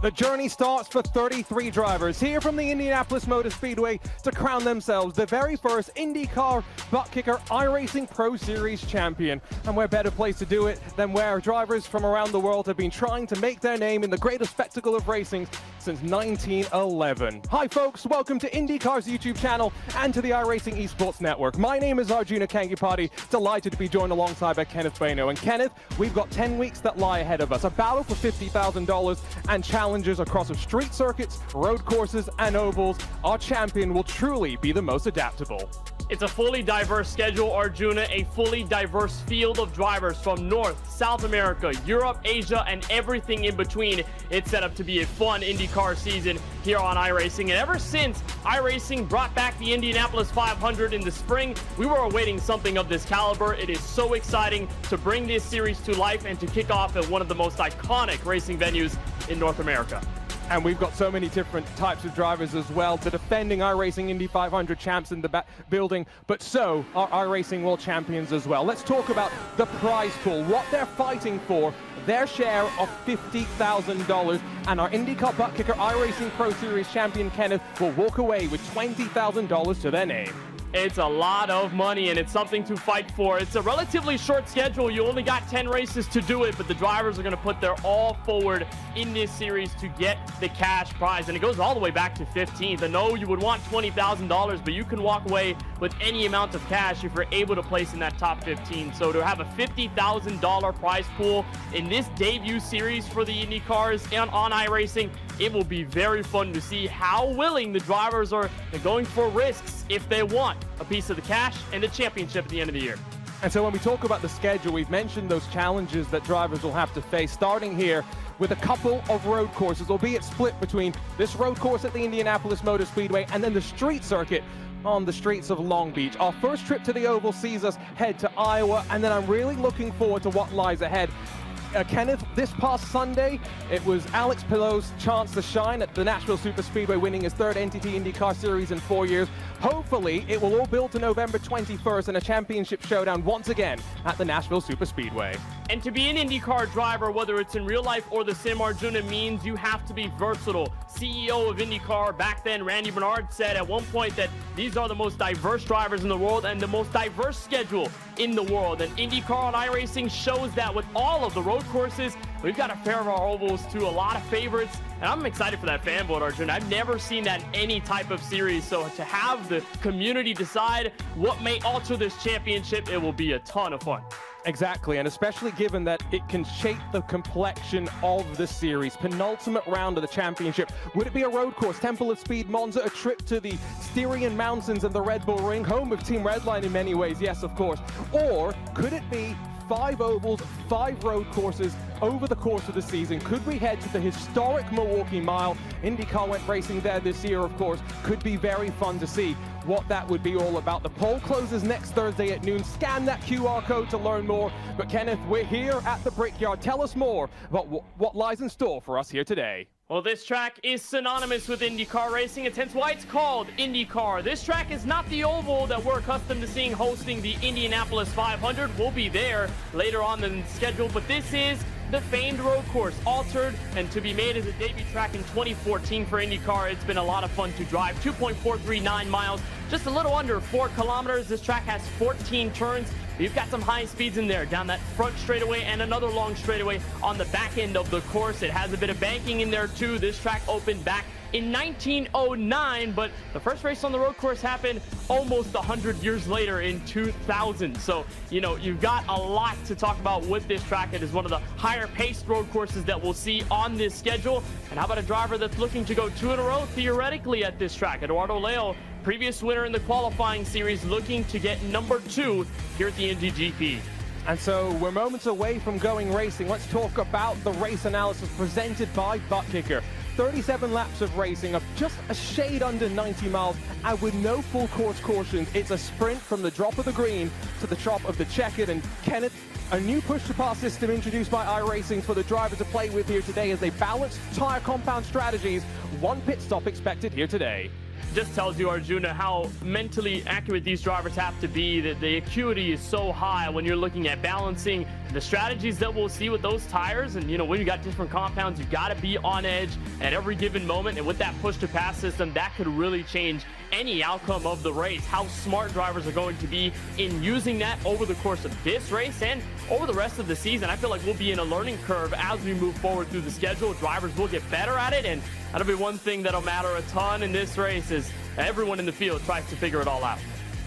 The journey starts for 33 drivers here from the Indianapolis Motor Speedway to crown themselves the very first INDYCAR ButtKicker iRacing Pro Series champion. And where better place to do it than where drivers from around the world have been trying to make their name in the greatest spectacle of racing since 1911. Hi folks, welcome to INDYCAR's YouTube channel and to the iRacing Esports Network. My name is Arjuna Kangipati, delighted to be joined alongside by Kenneth Bueno. And Kenneth, we've got 10 weeks that lie ahead of us, a battle for $50,000 and challenges across street circuits, road courses and ovals. Our champion will truly be the most adaptable. It's a fully diverse schedule, Arjuna, a fully diverse field of drivers from North, South America, Europe, Asia, and everything in between. It's set up to be a fun IndyCar season here on iRacing. And ever since iRacing brought back the Indianapolis 500 in the spring, we were awaiting something of this caliber. It is so exciting to bring this series to life and to kick off at one of the most iconic racing venues in North America. And we've got so many different types of drivers as well. The defending iRacing Indy 500 champs in the building, but so are iRacing world champions as well. Let's talk about the prize pool, what they're fighting for, their share of $50,000. And our INDYCAR ButtKicker iRacing Pro Series champion Kenneth will walk away with $20,000 to their name. It's a lot of money, and it's something to fight for. It's a relatively short schedule. You only got 10 races to do it, but the drivers are going to put their all forward in this series to get the cash prize. And it goes all the way back to 15th. I know you would want $20,000, but you can walk away with any amount of cash if you're able to place in that top 15. So to have a $50,000 prize pool in this debut series for the IndyCars and on iRacing, it will be very fun to see how willing the drivers are going for risks if they want a piece of the cash and the championship at the end of the year. And so when we talk about the schedule, we've mentioned those challenges that drivers will have to face, starting here with a couple of road courses, albeit split between this road course at the Indianapolis Motor Speedway and then the street circuit on the streets of Long Beach. Our first trip to the oval sees us head to Iowa, and then I'm really looking forward to what lies ahead. Kenneth, this past Sunday, it was Alex Pillow's chance to shine at the Nashville Super Speedway, winning his third NTT IndyCar Series in 4 years. Hopefully, it will all build to November 21st and a championship showdown once again at the Nashville Super Speedway. And to be an IndyCar driver, whether it's in real life or the sim, Arjuna, means you have to be versatile. CEO of IndyCar back then, Randy Bernard, said at one point that these are the most diverse drivers in the world and the most diverse schedule in the world. And IndyCar on iRacing shows that with all of the road courses. We've got a pair of our ovals to a lot of favorites, and I'm excited for that fan vote, Arjun. I've never seen that in any type of series, so to have the community decide what may alter this championship, it will be a ton of fun. Exactly, and especially given that it can shape the complexion of the series. Penultimate round of the championship. Would it be a road course, Temple of Speed, Monza, a trip to the Styrian Mountains and the Red Bull Ring, home of Team Redline in many ways, yes, of course. Or could it be 5 ovals, 5 road courses over the course of the season? Could we head to the historic Milwaukee Mile? IndyCar went racing there this year, of course. Could be very fun to see what that would be all about. The poll closes next Thursday at noon. Scan that QR code to learn more. But Kenneth, we're here at the Brickyard. Tell us more about what lies in store for us here today. Well, this track is synonymous with IndyCar racing. It's hence why it's called IndyCar. This track is not the oval that we're accustomed to seeing hosting the Indianapolis 500. We'll be there later on in the schedule, but this is the famed road course, altered and to be made as a debut track in 2014 for IndyCar. It's been a lot of fun to drive. 2.439 miles, just a little under 4 kilometers. This track has 14 turns. You've got some high speeds in there down that front straightaway and another long straightaway on the back end of the course. It has a bit of banking in there too. This track opened back in 1909, but the first race on the road course happened almost 100 years later in 2000. So, you know, you've got a lot to talk about with this track. It is one of the higher paced road courses that we'll see on this schedule. And how about a driver that's looking to go 2 in a row theoretically at this track? Eduardo Leo, previous winner in the qualifying series, looking to get number 2 here at the IndyGP. And so we're moments away from going racing. Let's talk about the race analysis presented by ButtKicker. 37 laps of racing of just a shade under 90 miles and with no full course cautions. It's a sprint from the drop of the green to the top of the checkered. And Kenneth, a new push-to-pass system introduced by iRacing for the driver to play with here today as they balance tire compound strategies. 1 pit stop expected here today. Just tells you, Arjuna, how mentally accurate these drivers have to be, that the acuity is so high when you're looking at balancing the strategies that we'll see with those tires. And, you know, when you got different compounds, you got to be on edge at every given moment. And with that push-to-pass system, that could really change any outcome of the race. How smart drivers are going to be in using that over the course of this race and over the rest of the season. I feel like we'll be in a learning curve as we move forward through the schedule. Drivers will get better at it, and that'll be one thing that'll matter a ton in this race, is everyone in the field tries to figure it all out.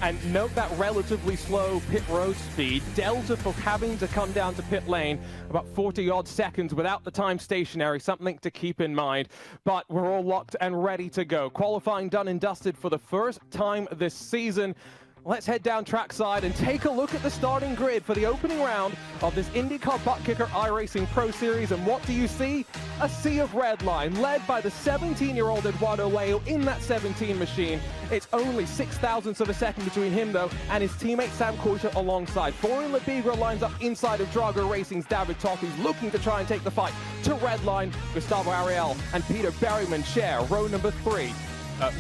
And note that relatively slow pit road speed. Delta for having to come down to pit lane about 40-odd seconds without the time stationary, something to keep in mind. But we're all locked and ready to go. Qualifying done and dusted for the first time this season. Let's head down trackside and take a look at the starting grid for the opening round of this INDYCAR ButtKicker iRacing Pro Series. And what do you see? A sea of red line, led by the 17-year-old Eduardo Leo in that 17 machine. It's only 0.06 of a second between him, though, and his teammate Sam Coulter alongside. Florian Lebigra lines up inside of Drago Racing's David Tock, who's looking to try and take the fight to red line. Gustavo Ariel and Peter Berryman share row number 3.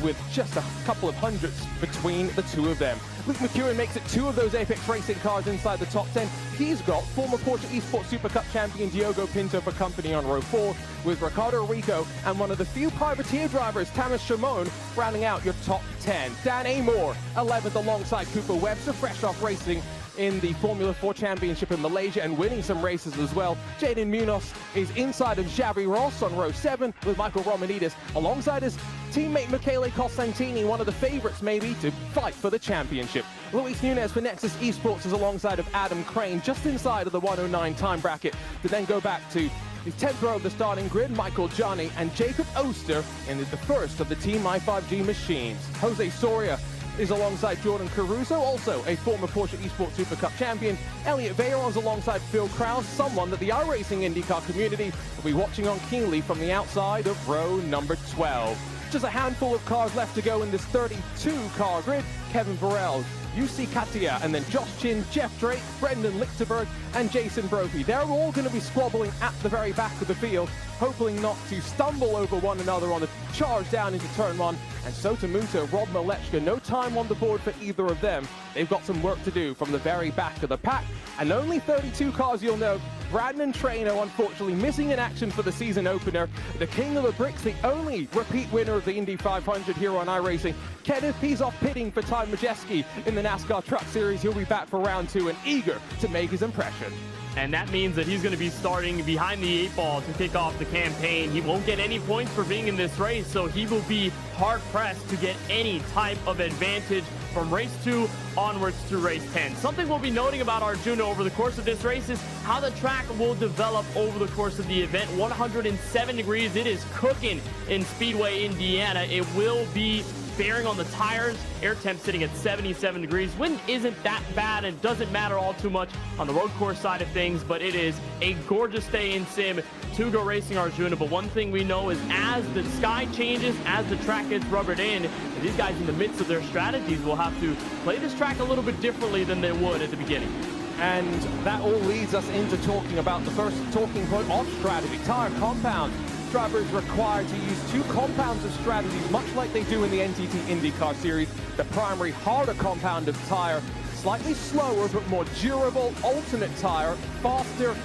With just a couple of hundredths between the two of them. Luke McEwen makes it 2 of those Apex Racing cars inside the top 10. He's got former Porsche Esports Super Cup champion Diogo Pinto for company on row 4, with Ricardo Rico and one of the few privateer drivers, Tamas Shimon, rounding out your top 10. Dan Amor, 11th alongside Cooper Webster, fresh off racing in the Formula 4 Championship in Malaysia and winning some races as well. Jaden Munoz is inside of Xavi Ross on row 7 with Michael Romanidis alongside his teammate Michele Costantini, one of the favorites maybe to fight for the championship. Luis Nunez for Nexus Esports is alongside of Adam Crane just inside of the 109 time bracket to then go back to the 10th row of the starting grid, Michael Johnny and Jacob Oster in the first of the Team i5G machines. Jose Soria is alongside Jordan Caruso, also a former Porsche Esports Super Cup champion. Elliot Veyron's alongside Phil Krause, someone that the iRacing IndyCar community will be watching on keenly from the outside of row number 12. Just a handful of cars left to go in this 32-car grid. Kevin Burrell, UC Katia, and then Josh Chin, Jeff Drake, Brendan Lichtenberg, and Jason Brophy. They're all going to be squabbling at the very back of the field, hoping not to stumble over one another on the charge down into turn 1. And Sota Muto, Rob Malechka, no time on the board for either of them. They've got some work to do from the very back of the pack. And only 32 cars, you'll know. Brandon Traino, unfortunately, missing in action for the season opener. The King of the Bricks, the only repeat winner of the Indy 500 here on iRacing. Kenneth Peasoff pitting for Ty Majeski in the NASCAR Truck Series. He'll be back for round 2 and eager to make his impression. And that means that he's going to be starting behind the 8 ball to kick off the campaign. He won't get any points for being in this race, so he will be hard-pressed to get any type of advantage from race 2 onwards to race 10. Something we'll be noting about Arjuna over the course of this race is how the track will develop over the course of the event. 107 degrees, it is cooking in Speedway, Indiana. It will be bearing on the tires. Air temp sitting at 77 degrees. Wind isn't that bad and doesn't matter all too much on the road course side of things, but it is a gorgeous day in sim to go racing Arjuna. But one thing we know is as the sky changes, as the track gets rubbered in, these guys in the midst of their strategies will have to play this track a little bit differently than they would at the beginning. And that all leads us into talking about the first talking point of strategy, tire compound. Driver is required to use 2 compounds of strategies, much like they do in the NTT IndyCar Series. The primary harder compound of tire, slightly slower but more durable alternate tire, faster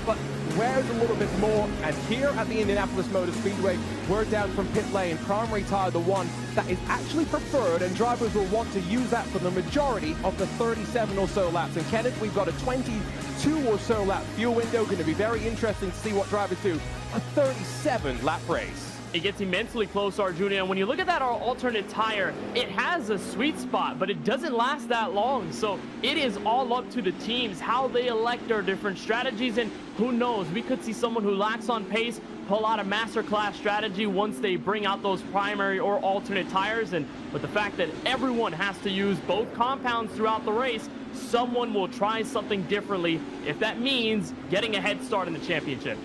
but wears a little bit more. And here at the Indianapolis Motor Speedway, we're down from pit lane. Primary tire, the one that is actually preferred, and drivers will want to use that for the majority of the 37 or so laps. And Kenneth, we've got a 22 or so lap fuel window. Going to be very interesting to see what drivers do. A 37 lap race. It gets immensely close, Arjuna, and when you look at that alternate tire, it has a sweet spot, but it doesn't last that long. So it is all up to the teams how they elect their different strategies, and who knows, we could see someone who lacks on pace pull out a masterclass strategy once they bring out those primary or alternate tires. And with the fact that everyone has to use both compounds throughout the race, someone will try something differently if that means getting a head start in the championship.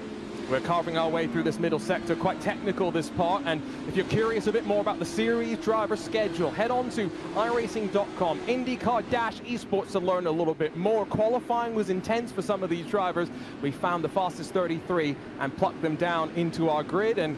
We're carving our way through this middle sector, quite technical this part, and if you're curious a bit more about the series driver schedule, head on to iRacing.com, INDYCAR-esports to learn a little bit more. Qualifying was intense for some of these drivers. We found the fastest 33 and plucked them down into our grid, and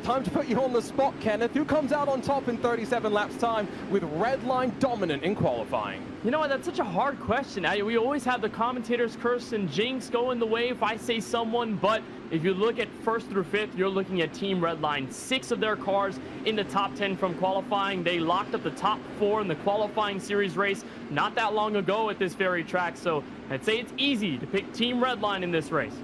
Time to put you on the spot, Kenneth. Who comes out on top in 37 laps time with Redline dominant in qualifying? You know what, that's such a hard question. We always have the commentators curse and jinx going the way if I say someone, but if you look at 1st through 5th, you're looking at Team Redline. 6 of their cars in the top 10 from qualifying. They locked up the top 4 in the qualifying series race not that long ago at this very track, so I'd say it's easy to pick Team Redline in this race.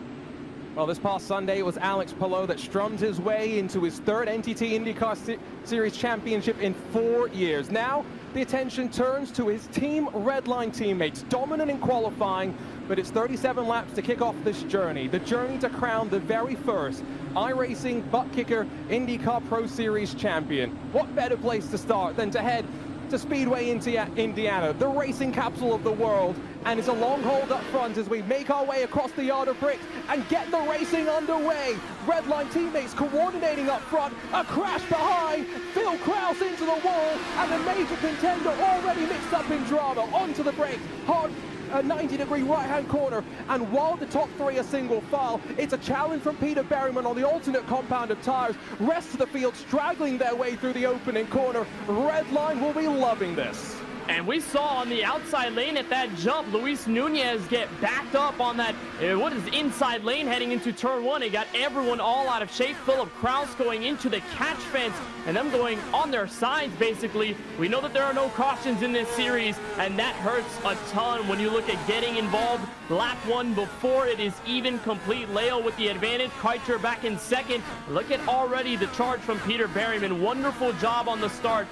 Well, this past Sunday, it was Alex Palou that strummed his way into his 3rd NTT IndyCar Series championship in 4 years. Now, the attention turns to his Team Redline teammates, dominant in qualifying, but it's 37 laps to kick off this journey. The journey to crown the very first iRacing ButtKicker INDYCAR Pro Series champion. What better place to start than to head to Speedway Indiana, the racing capital of the world, and it's a long hold up front as we make our way across the yard of bricks and get the racing underway. Redline teammates coordinating up front, a crash behind, Phil Kraus into the wall, and a major contender already mixed up in drama. Onto the brakes, hard a 90-degree right-hand corner, and while the top 3 are single file, it's a challenge from Peter Berryman on the alternate compound of tires. Rest of the field straggling their way through the opening corner. Redline will be loving this. And we saw on the outside lane at that jump, Luis Nunez get backed up on that, inside lane heading into turn 1. It got everyone all out of shape. Philip Kraus going into the catch fence and them going on their sides, basically. We know that there are no cautions in this series, and that hurts a ton when you look at getting involved lap 1 before it is even complete. Leo with the advantage, Kreitzer back in 2nd. Look at already the charge from Peter Berryman. Wonderful job on the start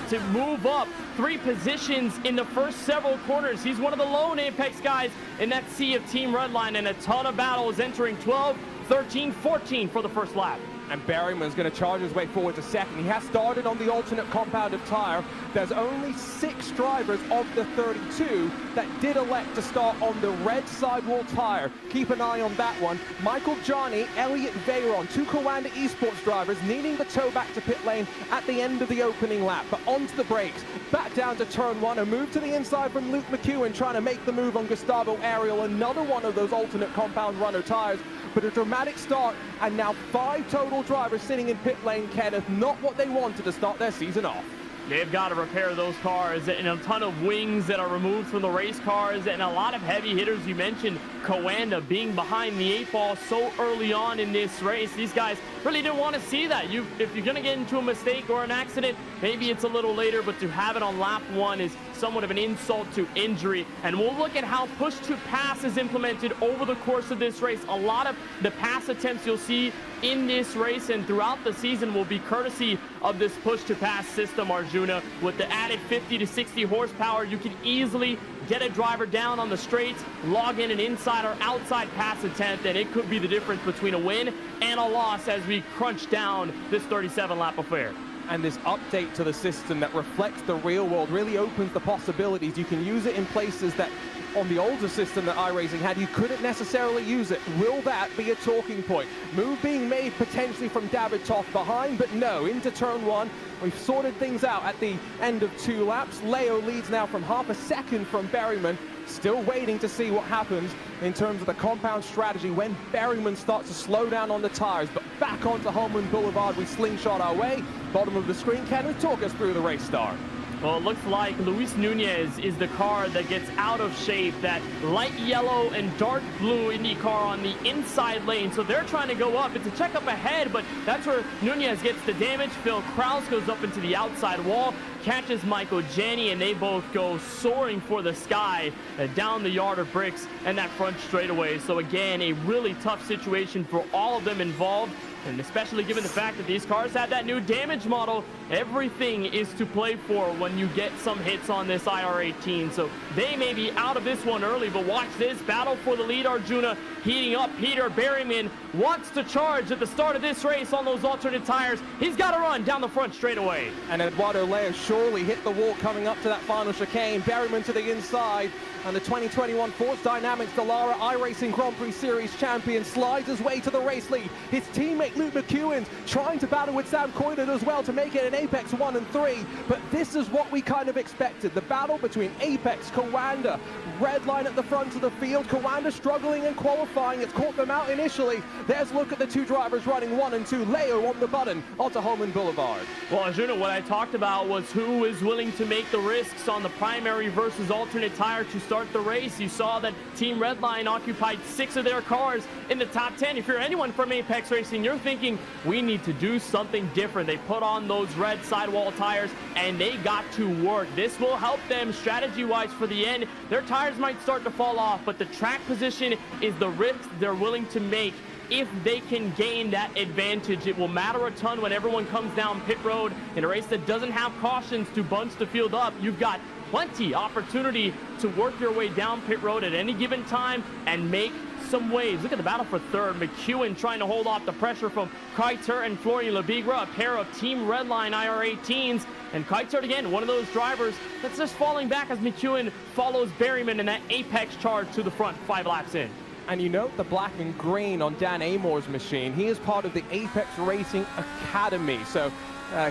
to move up 3 positions in the first several corners. He's one of the lone apex guys in that sea of Team Redline, and a ton of battles entering 12, 13, 14 for the first lap. And Berryman's going to charge his way forward to 2nd. He has started on the alternate compounded tire. There's only 6 drivers of the 32 that did elect to start on the red sidewall tire. Keep an eye on that one. Michael Johnny, Elliot Veyron, 2 Coanda Esports drivers needing the tow back to pit lane at the end of the opening lap. But onto the brakes, back down to turn 1, a move to the inside from Luke McEwen trying to make the move on Gustavo Ariel, another one of those alternate compound runner tires. But a dramatic start, and now 5 total drivers sitting in pit lane, Kenneth. Not what they wanted to start their season off. They've got to repair those cars, and a ton of wings that are removed from the race cars, and a lot of heavy hitters. You mentioned Coanda being behind the 8 ball so early on in this race. These guys really didn't want to see that. If you're going to get into a mistake or an accident, maybe it's a little later, but to have it on lap 1 is somewhat of an insult to injury. And we'll look at how push to pass is implemented over the course of this race. A lot of the pass attempts you'll see in this race and throughout the season will be courtesy of this push to pass system, Arjuna. With the added 50 to 60 horsepower, you can easily get a driver down on the straights, log in an inside or outside pass attempt, and it could be the difference between a win and a loss as we crunch down this 37 lap affair. And this update to the system that reflects the real world really opens the possibilities. You can use it in places that on the older system that iRacing had, you couldn't necessarily use it. Will that be a talking point? Move being made potentially from David Toth behind, but no, into turn 1. We've sorted things out at the end of 2 laps. Leo leads now from half a second from Berryman. Still waiting to see what happens in terms of the compound strategy when Berryman starts to slow down on the tires. But back onto Holman Boulevard, we slingshot our way. Bottom of the screen, Kenneth, talk us through the race start. Well, it looks like Luis Nunez is the car that gets out of shape. That light yellow and dark blue Indy car on the inside lane. So they're trying to go up. It's a check up ahead, but that's where Nunez gets the damage. Phil Kraus goes up into the outside wall, catches Michael Janney, and they both go soaring for the sky down the yard of bricks and that front straightaway. So again, a really tough situation for all of them involved. And especially given the fact that these cars have that new damage model, everything is to play for when you get some hits on this IR-18. So they may be out of this one early, but watch this battle for the lead. Arjuna heating up. Peter Berryman wants to charge at the start of this race on those alternate tires. He's got to run down the front straightaway. And Eduardo Leo surely hit the wall coming up to that final chicane. Berryman to the inside. And the 2021 Force Dynamics Dallara iRacing Grand Prix Series champion slides his way to the race lead. His teammate Luke McEwen trying to battle with Sam Coyden as well to make it an Apex 1 and 3. But this is what we kind of expected. The battle between Apex, Coanda, red line at the front of the field. Kawanda struggling in qualifying. It's caught them out initially. There's a look at the two drivers running 1 and 2. Leo on the button onto Holman Boulevard. Well, Arjuna, what I talked about was who is willing to make the risks on the primary versus alternate tire to start the race. You saw that Team Redline occupied 6 of their cars in the top 10. If you're anyone from Apex Racing, you're thinking we need to do something different. They put on those red sidewall tires and they got to work. This will help them strategy-wise for the end. Their tires might start to fall off, but the track position is the risk they're willing to make. If they can gain that advantage, it will matter a ton when everyone comes down pit road in a race that doesn't have cautions to bunch the field up. You've got plenty opportunity to work your way down pit road at any given time and make some waves. Look at the battle for third. McEwen trying to hold off the pressure from Keizer and Florian Lebigra, a pair of Team Redline IR18s. And Keizer, again, one of those drivers that's just falling back as McEwen follows Berryman in that apex charge to the front 5 laps in. And you note the black and green on Dan Amor's machine. He is part of the Apex Racing Academy. So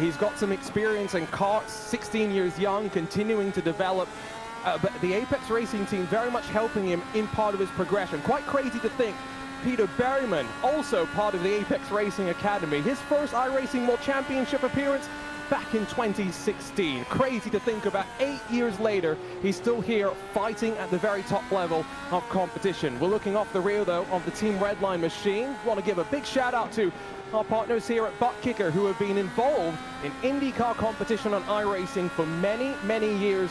he's got some experience in karts, 16 years young, continuing to develop. But the Apex Racing team very much helping him in part of his progression. Quite crazy to think Peter Berryman, also part of the Apex Racing Academy. His first iRacing World Championship appearance back in 2016. Crazy to think about 8 years later, he's still here fighting at the very top level of competition. We're looking off the rear, though, of the Team Redline machine. Want to give a big shout out to our partners here at ButtKicker, who have been involved in IndyCar competition on iRacing for many, many years.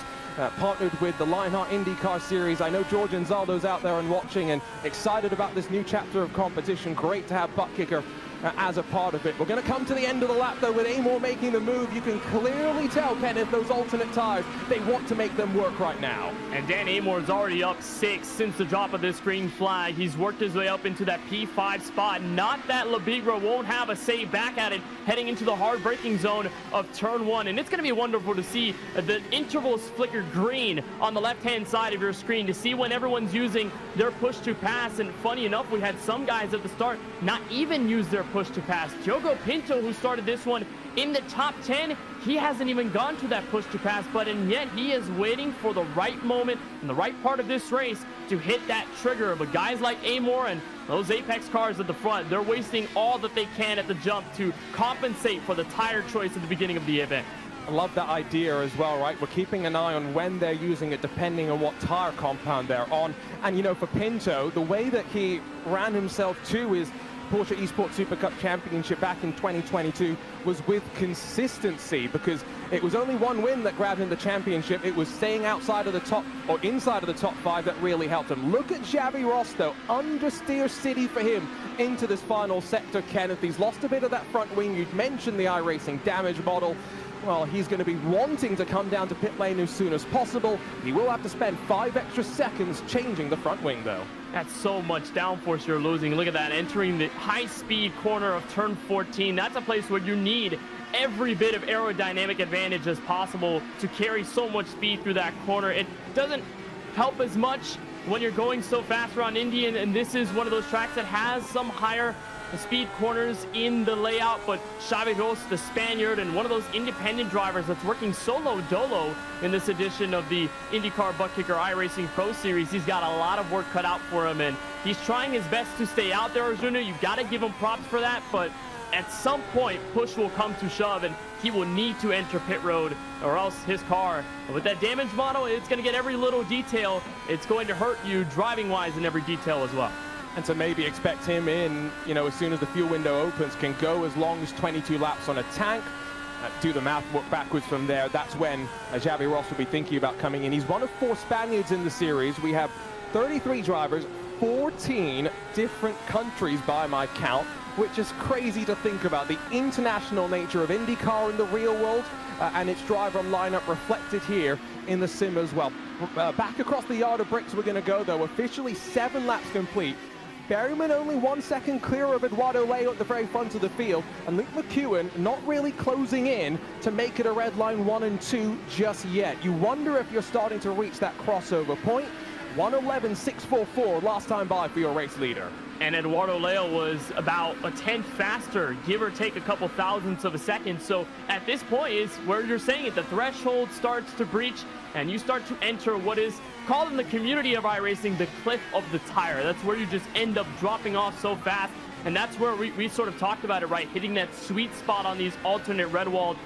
Partnered with the Lionheart IndyCar Series. I know George and Zaldo's out there and watching and excited about this new chapter of competition. Great to have ButtKicker as a part of it. We're going to come to the end of the lap, though, with Amor making the move. You can clearly tell, Kenneth, those alternate tires, they want to make them work right now. And Dan Amor's already up 6 since the drop of this green flag. He's worked his way up into that P5 spot. Not that Lebigra won't have a save back at it heading into the hard braking zone of turn 1. And it's going to be wonderful to see the intervals flicker green on the left-hand side of your screen to see when everyone's using their push to pass. And funny enough, we had some guys at the start not even use their push to pass. Diogo Pinto, who started this one in the top 10, he hasn't even gone to that push to pass, and yet he is waiting for the right moment and the right part of this race to hit that trigger. But guys like Amor and those Apex cars at the front, they're wasting all that they can at the jump to compensate for the tire choice at the beginning of the event. I love that idea as well, right? We're keeping an eye on when they're using it, depending on what tire compound they're on. And, you know, for Pinto, the way that he ran himself to his Porsche Esports Super Cup Championship back in 2022 was with consistency, because it was only one win that grabbed him the championship. It was staying outside of the top, or inside of the top 5, that really helped him. Look at Xavi Ross, though, understeer city for him into this final sector, Kenneth. He's lost a bit of that front wing. You'd mentioned the iRacing damage model. Well, he's going to be wanting to come down to pit lane as soon as possible. He will have to spend 5 extra seconds changing the front wing, though. That's so much downforce you're losing. Look at that, entering the high-speed corner of turn 14. That's a place where you need every bit of aerodynamic advantage as possible to carry so much speed through that corner. It doesn't help as much when you're going so fast around Indy, and this is one of those tracks that has some higher speed corners in the layout. But Xavi Ross, the Spaniard, and one of those independent drivers that's working solo dolo in this edition of the INDYCAR ButtKicker iRacing Pro Series, he's got a lot of work cut out for him, and he's trying his best to stay out there, Arjuna. You've got to give him props for that, but at some point, push will come to shove, and he will need to enter pit road, or else his car, with that damage model, it's going to get every little detail. It's going to hurt you driving-wise in every detail as well. And to maybe expect him in, you know, as soon as the fuel window opens, can go as long as 22 laps on a tank. Do the math, work backwards from there. That's when Xavi Ross will be thinking about coming in. He's one of 4 Spaniards in the series. We have 33 drivers, 14 different countries by my count, which is crazy to think about. The international nature of IndyCar in the real world, and its driver lineup reflected here in the sim as well. Back across the yard of bricks we're going to go, though. Officially 7 laps complete. Berryman only 1 second clear of Eduardo Leo at the very front of the field, and Luke McEwen not really closing in to make it a red line 1 and 2 just yet. You wonder if you're starting to reach that crossover point. 1:11.644 last time by for your race leader. And Eduardo Leo was about a tenth faster, give or take a couple thousandths of a second. So at this point is where you're saying it, the threshold starts to breach. and you start to enter what is called in the community of iRacing the cliff of the tire. That's where you just end up dropping off so fast, and that's where we sort of talked about it, right? Hitting that sweet spot on these alternate red-walled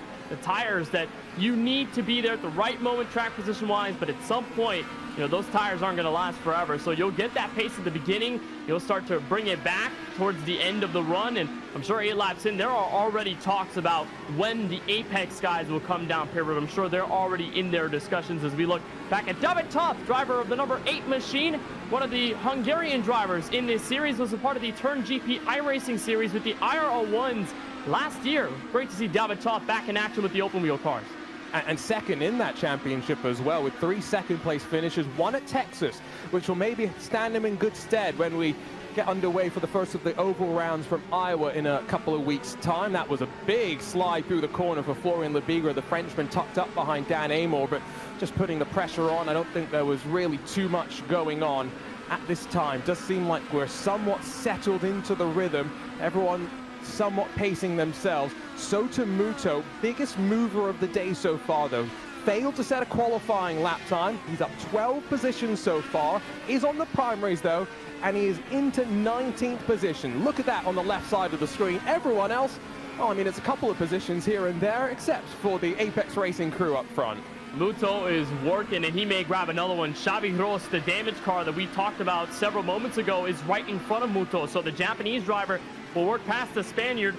tires that you need to be there at the right moment track position wise, but at some point, you know, those tires aren't going to last forever. So you'll get that pace at the beginning, you'll start to bring it back towards the end of the run, and I'm sure 8 laps in, there are already talks about when the apex guys will come down pivot. I'm sure they're already in their discussions as we look back at David Toth, driver of the number 8 machine. One of the Hungarian drivers in this series, was a part of the Turn GP iRacing series with the IR01s last year. Great to see David Toth back in action with the open wheel cars. And second in that championship as well, with 3 second-place finishes, 1 at Texas, which will maybe stand him in good stead when we get underway for the first of the oval rounds from Iowa in a couple of weeks' time. That was a big slide through the corner for Florian Lebigra, the Frenchman tucked up behind Dan Amor, but just putting the pressure on. I don't think there was really too much going on at this time. Does seem like we're somewhat settled into the rhythm. Everyone somewhat pacing themselves. Sota Muto, biggest mover of the day so far though, failed to set a qualifying lap time. He's up 12 positions so far, is on the primaries though, and he is into 19th position. Look at that on the left side of the screen. Everyone else, oh, I mean, it's a couple of positions here and there, except for the Apex Racing crew up front. Muto is working, and he may grab another one. Xavi Ros, the damage car that we talked about several moments ago, is right in front of Muto, so the Japanese driver will work past the Spaniard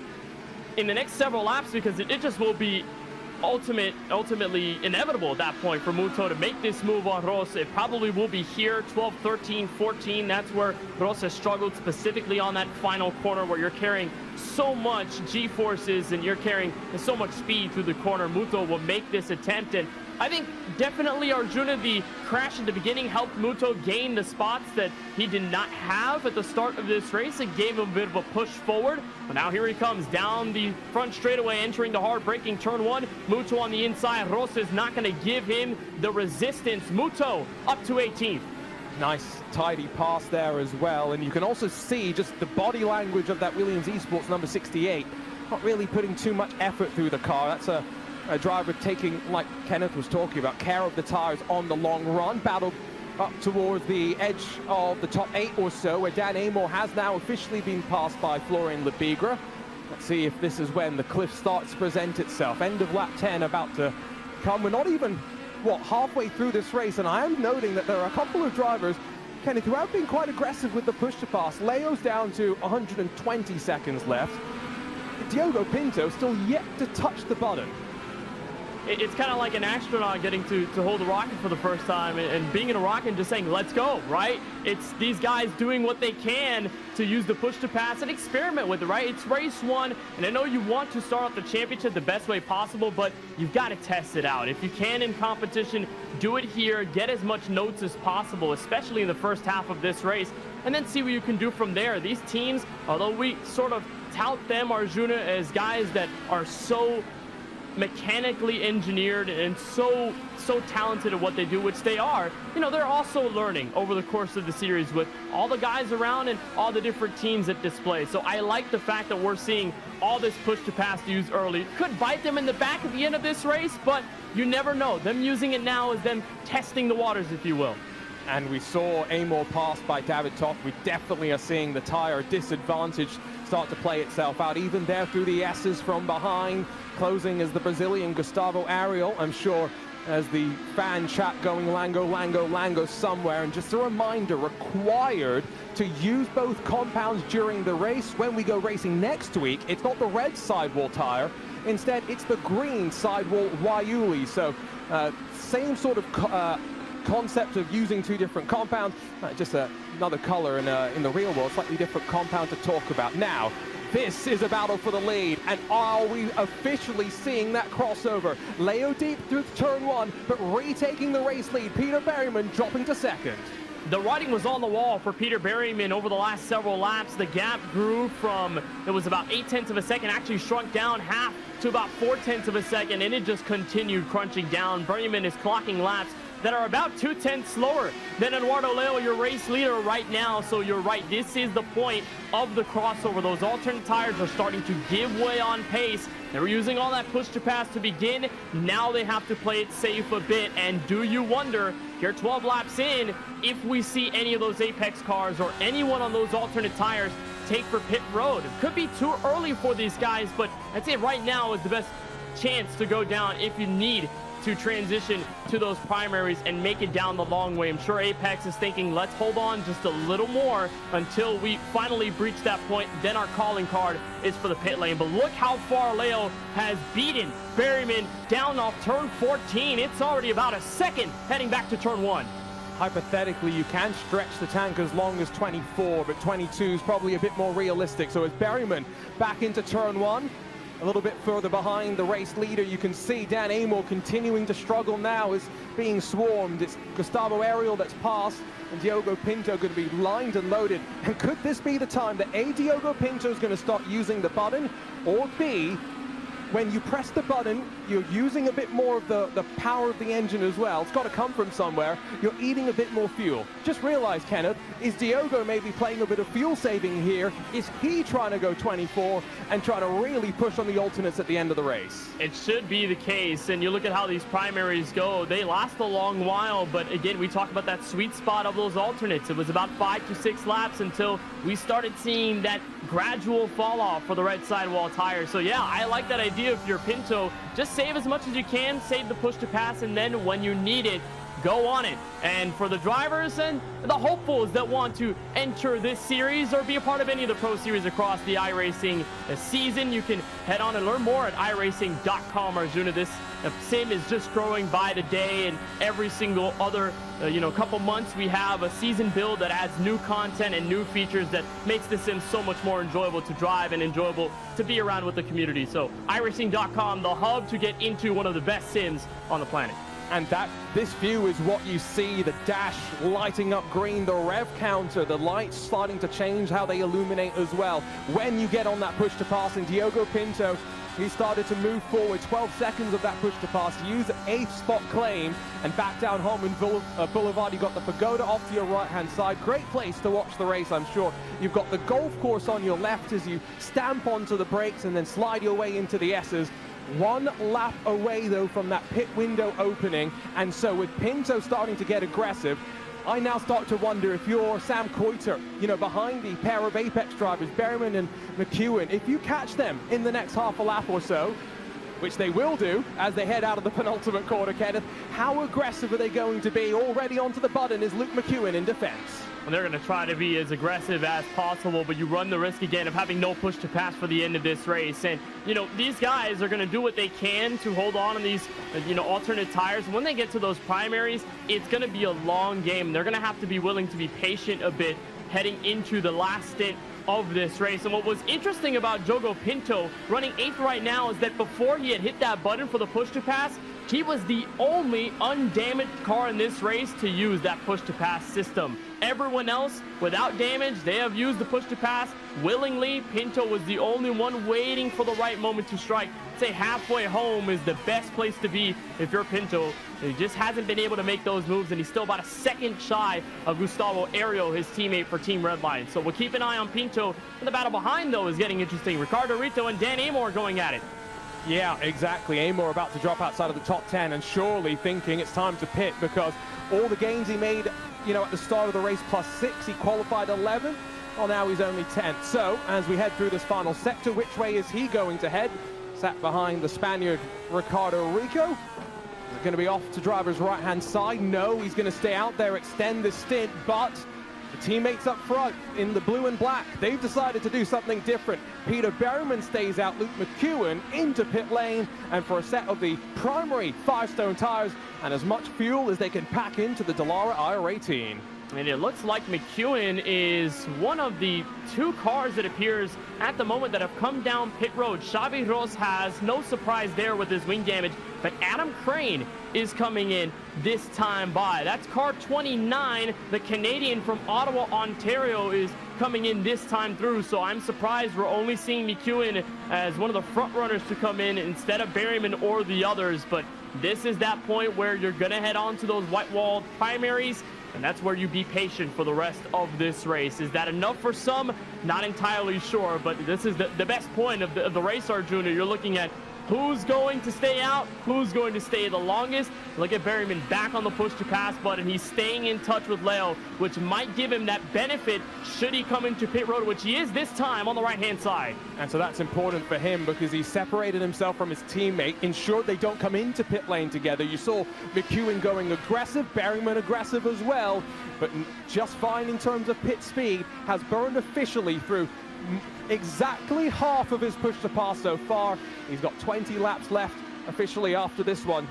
in the next several laps, because it just will be ultimately inevitable at that point for Muto to make this move on Ros. It probably will be here, 12, 13, 14. That's where Ros has struggled, specifically on that final corner where you're carrying so much G-forces and you're carrying so much speed through the corner. Muto will make this attempt, and I think definitely Arjuna, the crash at the beginning helped Muto gain the spots that he did not have at the start of this race. It gave him a bit of a push forward. But now here he comes down the front straightaway, entering the hard braking turn 1. Muto on the inside. Rosa is not going to give him the resistance. Muto up to 18th. Nice tidy pass there as well, and you can also see just the body language of that Williams Esports number 68, not really putting too much effort through the car. That's a driver taking, like Kenneth was talking about, care of the tires on the long run. Battled up towards the edge of the top 8 or so, where Dan Amor has now officially been passed by Florian Lebigra. Let's see if this is when the cliff starts to present itself. End of lap 10 about to come. We're not even, what, halfway through this race, and I am noting that there are a couple of drivers, Kenneth, who have been quite aggressive with the push to pass. Leo's down to 120 seconds left. Diogo Pinto still yet to touch the button. It's kind of like an astronaut getting to hold a rocket for the first time and being in a rocket and just saying, let's go, right? It's these guys doing what they can to use the push to pass and experiment with it, right? It's race 1, and I know you want to start off the championship the best way possible, but you've got to test it out. If you can in competition, do it here, get as much notes as possible, especially in the first half of this race, and then see what you can do from there. These teams, although we sort of tout them, Arjuna, as guys that are so mechanically engineered and so talented at what they do, which they are, you know, they're also learning over the course of the series with all the guys around and all the different teams at display. So I like the fact that we're seeing all this push to pass used early. Could bite them in the back at the end of this race, but you never know. Them using it now is them testing the waters, if you will. And we saw Amor passed by David Toth. We definitely are seeing the tire disadvantage start to play itself out, even there through the S's from behind. Closing as the Brazilian Gustavo Ariel, I'm sure, as the fan chat going Lango, Lango, Lango somewhere. And just a reminder, required to use both compounds during the race. When we go racing next week, it's not the red sidewall tire. Instead, it's the green sidewall Waiuli. So same sort of concept of using 2 different compounds, just another color in the real world, slightly different compound to talk about. Now, this is a battle for the lead, and are we officially seeing that crossover? Leo deep through turn 1, but retaking the race lead. Peter Berryman dropping to second. The writing was on the wall for Peter Berryman over the last several laps. The gap grew from, it was about 0.8 of a second, actually shrunk down half to about 0.4 of a second, and it just continued crunching down. Berryman is clocking laps that are about 2/10 slower than Eduardo Leo, your race leader right now. So you're right, this is the point of the crossover. Those alternate tires are starting to give way on pace. They were using all that push to pass to begin. Now they have to play it safe a bit. And do you wonder, here 12 laps in, if we see any of those Apex cars or anyone on those alternate tires take for pit road? It could be too early for these guys, but I'd say right now is the best chance to go down if you need to transition to those primaries and make it down the long way. I'm sure Apex is thinking, let's hold on just a little more until we finally breach that point. Then our calling card is for the pit lane. But look how far Leo has beaten Berryman down off turn 14. It's already about a second heading back to turn 1. Hypothetically, you can stretch the tank as long as 24, but 22 is probably a bit more realistic. So as Berryman back into turn 1, a little bit further behind the race leader, you can see Dan Amor continuing to struggle now, is being swarmed. It's Gustavo Ariel that's passed, and Diogo Pinto going to be lined and loaded. And could this be the time that A, Diogo Pinto is going to start using the button, or B, when you press the button, you're using a bit more of the power of the engine as well. It's got to come from somewhere. You're eating a bit more fuel. Just realize, Kenneth, is Diogo maybe playing a bit of fuel saving here? Is he trying to go 24 and trying to really push on the alternates at the end of the race? It should be the case, and you look at how these primaries go, they last a long while, but again, we talk about that sweet spot of those alternates. It was about 5 to 6 laps until we started seeing that gradual fall off for the red sidewall tires. So yeah, I like that idea. If you're Pinto, just save as much as you can, save the push to pass, and then when you need it, go on it. And for the drivers and the hopefuls that want to enter this series or be a part of any of the pro series across the iRacing season, you can head on and learn more at iRacing.com. Arjuna, this sim is just growing by the day, and every single other couple months we have a season build that adds new content and new features that makes the sim so much more enjoyable to drive and enjoyable to be around with the community. So iRacing.com, the hub to get into one of the best sims on the planet. And this view is what you see, the dash lighting up green, the rev counter, the lights starting to change how they illuminate as well. When you get on that push to pass, and Diogo Pinto, he started to move forward, 12 seconds of that push to pass, use an 8th spot claim, and back down home in Boulevard. You got the Pagoda off to your right-hand side. Great place to watch the race, I'm sure. You've got the golf course on your left as you stamp onto the brakes and then slide your way into the S's. 1 lap away, though, from that pit window opening, and so with Pinto starting to get aggressive, I now start to wonder if you're Sam Coiter, behind the pair of Apex drivers, Berryman and McEwen, if you catch them in the next half a lap or so, which they will do as they head out of the penultimate corner, Kenneth, how aggressive are they going to be? Already onto the button is Luke McEwen in defense. And they're going to try to be as aggressive as possible, but you run the risk again of having no push to pass for the end of this race. And, these guys are going to do what they can to hold on to these, alternate tires. When they get to those primaries, it's going to be a long game. They're going to have to be willing to be patient a bit heading into the last stint of this race. And what was interesting about Diogo Pinto running 8th right now is that before he had hit that button for the push to pass, he was the only undamaged car in this race to use that push to pass system. Everyone else, without damage, they have used the push to pass willingly. Pinto was the only one waiting for the right moment to strike. Say halfway home is the best place to be if you're Pinto. He just hasn't been able to make those moves, and he's still about a second shy of Gustavo Ariel, his teammate for Team Redline. So we'll keep an eye on Pinto. And the battle behind, though, is getting interesting. Ricardo Rito and Dan Amor going at it. Yeah, exactly. Amor about to drop outside of the top 10 and surely thinking it's time to pit, because all the gains he made, at the start of the race, +6, he qualified 11th. Well, now he's only 10th. So as we head through this final sector, which way is he going to head? Sat behind the Spaniard Ricardo Rico. Is it going to be off to driver's right-hand side? No, he's going to stay out there, extend the stint, but the teammates up front in the blue and black, they've decided to do something different. Peter Berryman stays out, Luke McEwen into pit lane, and for a set of the primary Firestone tires and as much fuel as they can pack into the Dallara IR18. And it looks like McEwen is one of the 2 cars that appears at the moment that have come down pit road. Xavi Ros has no surprise there with his wing damage, but Adam Crane is coming in this time by. That's car 29. The Canadian from Ottawa, Ontario is coming in this time through, so I'm surprised we're only seeing McEwen as one of the front runners to come in instead of Berryman or the others. But this is that point where you're going to head on to those white-walled primaries, and that's where you be patient for the rest of this race. Is that enough for some? Not entirely sure, but this is the best point of the race, Arjuna. You're looking at who's going to stay out, who's going to stay the longest. Look at Berryman back on the push-to-pass button. He's staying in touch with Leo, which might give him that benefit should he come into pit road, which he is this time on the right-hand side. And so that's important for him because he separated himself from his teammate, ensured they don't come into pit lane together. You saw McEwen going aggressive, Berryman aggressive as well, but just fine in terms of pit speed. Has burned officially through exactly half of his push to pass so far. He's got 20 laps left officially after this one.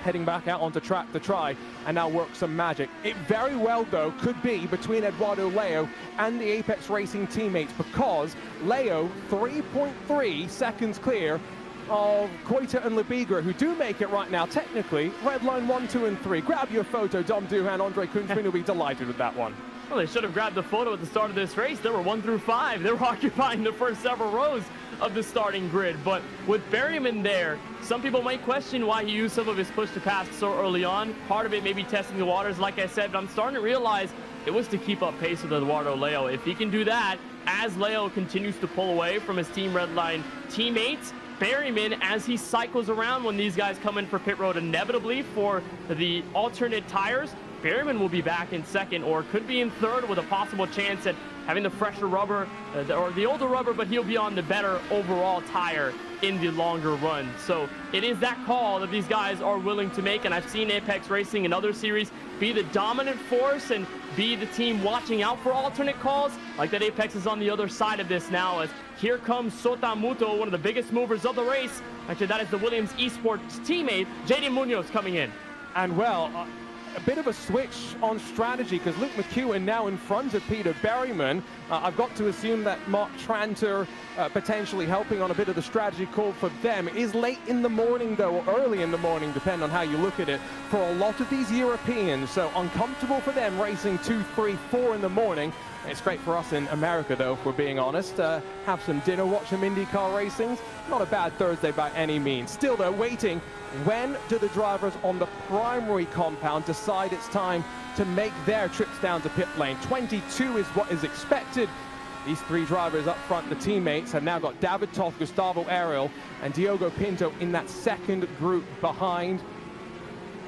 Heading back out onto track to try and now work some magic. It very well, though, could be between Eduardo Leo and the Apex Racing teammates, because Leo 3.3 seconds clear of Koita and Lebigra, who do make it right now, technically, red line 1, 2, and 3. Grab your photo, Dom Duhan, Andre Kunzman will be delighted with that one. Well, they should have grabbed the photo at the start of this race. There were 1 through 5. They were occupying the first several rows of the starting grid. But with Berryman there, some people might question why he used some of his push to pass so early on. Part of it may be testing the waters, like I said, but I'm starting to realize it was to keep up pace with Eduardo Leo. If he can do that, as Leo continues to pull away from his Team Redline teammates, Berryman, as he cycles around when these guys come in for pit road inevitably for the alternate tires, Berryman will be back in second, or could be in third, with a possible chance at having the fresher rubber or the older rubber, but he'll be on the better overall tire in the longer run. So it is that call that these guys are willing to make, and I've seen Apex Racing in other series be the dominant force and be the team watching out for alternate calls. Like that, Apex is on the other side of this now, as here comes Sota Muto, one of the biggest movers of the race. Actually, that is the Williams Esports teammate, JD Munoz, coming in. And well, a bit of a switch on strategy, because Luke McEwen now in front of Peter Berryman. I've got to assume that Mark Tranter potentially helping on a bit of the strategy call for them. It is late in the morning, though, or early in the morning, depending on how you look at it, for a lot of these Europeans. So uncomfortable for them racing 2, 3, 4 in the morning. It's great for us in America, though, if we're being honest. Have some dinner, watch some IndyCar racing. Not a bad Thursday by any means. Still, though, waiting. When do the drivers on the primary compound decide it's time to make their trips down to pit lane? 22 is what is expected. These three drivers up front, the teammates, have now got David Toth, Gustavo Ariel, and Diogo Pinto in that second group behind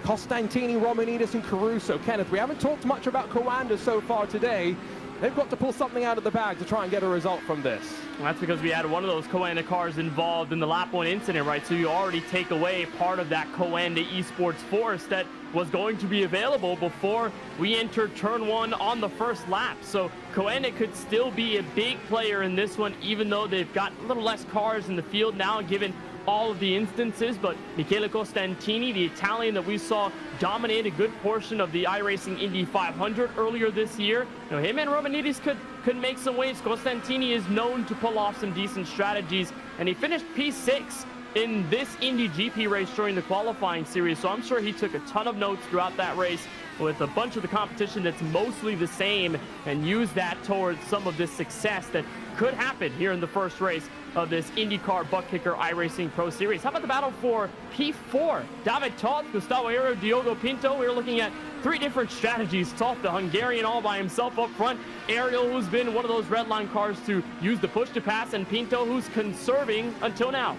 Costantini, Romanidis, and Caruso. Kenneth, we haven't talked much about Coanda so far today. They've got to pull something out of the bag to try and get a result from this. Well, that's because we had one of those Coanda cars involved in the lap 1 incident, right? So you already take away part of that Coanda Esports force that was going to be available before we entered turn 1 on the first lap. So Coanda could still be a big player in this one, even though they've got a little less cars in the field now, given all of the instances. But Michele Costantini, the Italian that we saw dominate a good portion of the iRacing Indy 500 earlier this year, you know, him and Romanidis could make some waves. Costantini is known to pull off some decent strategies, and he finished P6 in this Indy GP race during the qualifying series, so I'm sure he took a ton of notes throughout that race with a bunch of the competition that's mostly the same, and used that towards some of this success that could happen here in the first race of this INDYCAR ButtKicker iRacing Pro Series. How about the battle for P4? David Toth, Gustavo Ariel, Diogo Pinto. We're looking at 3 different strategies. Toth, the Hungarian, all by himself up front. Ariel, who's been one of those red line cars to use the push to pass, and Pinto, who's conserving until now.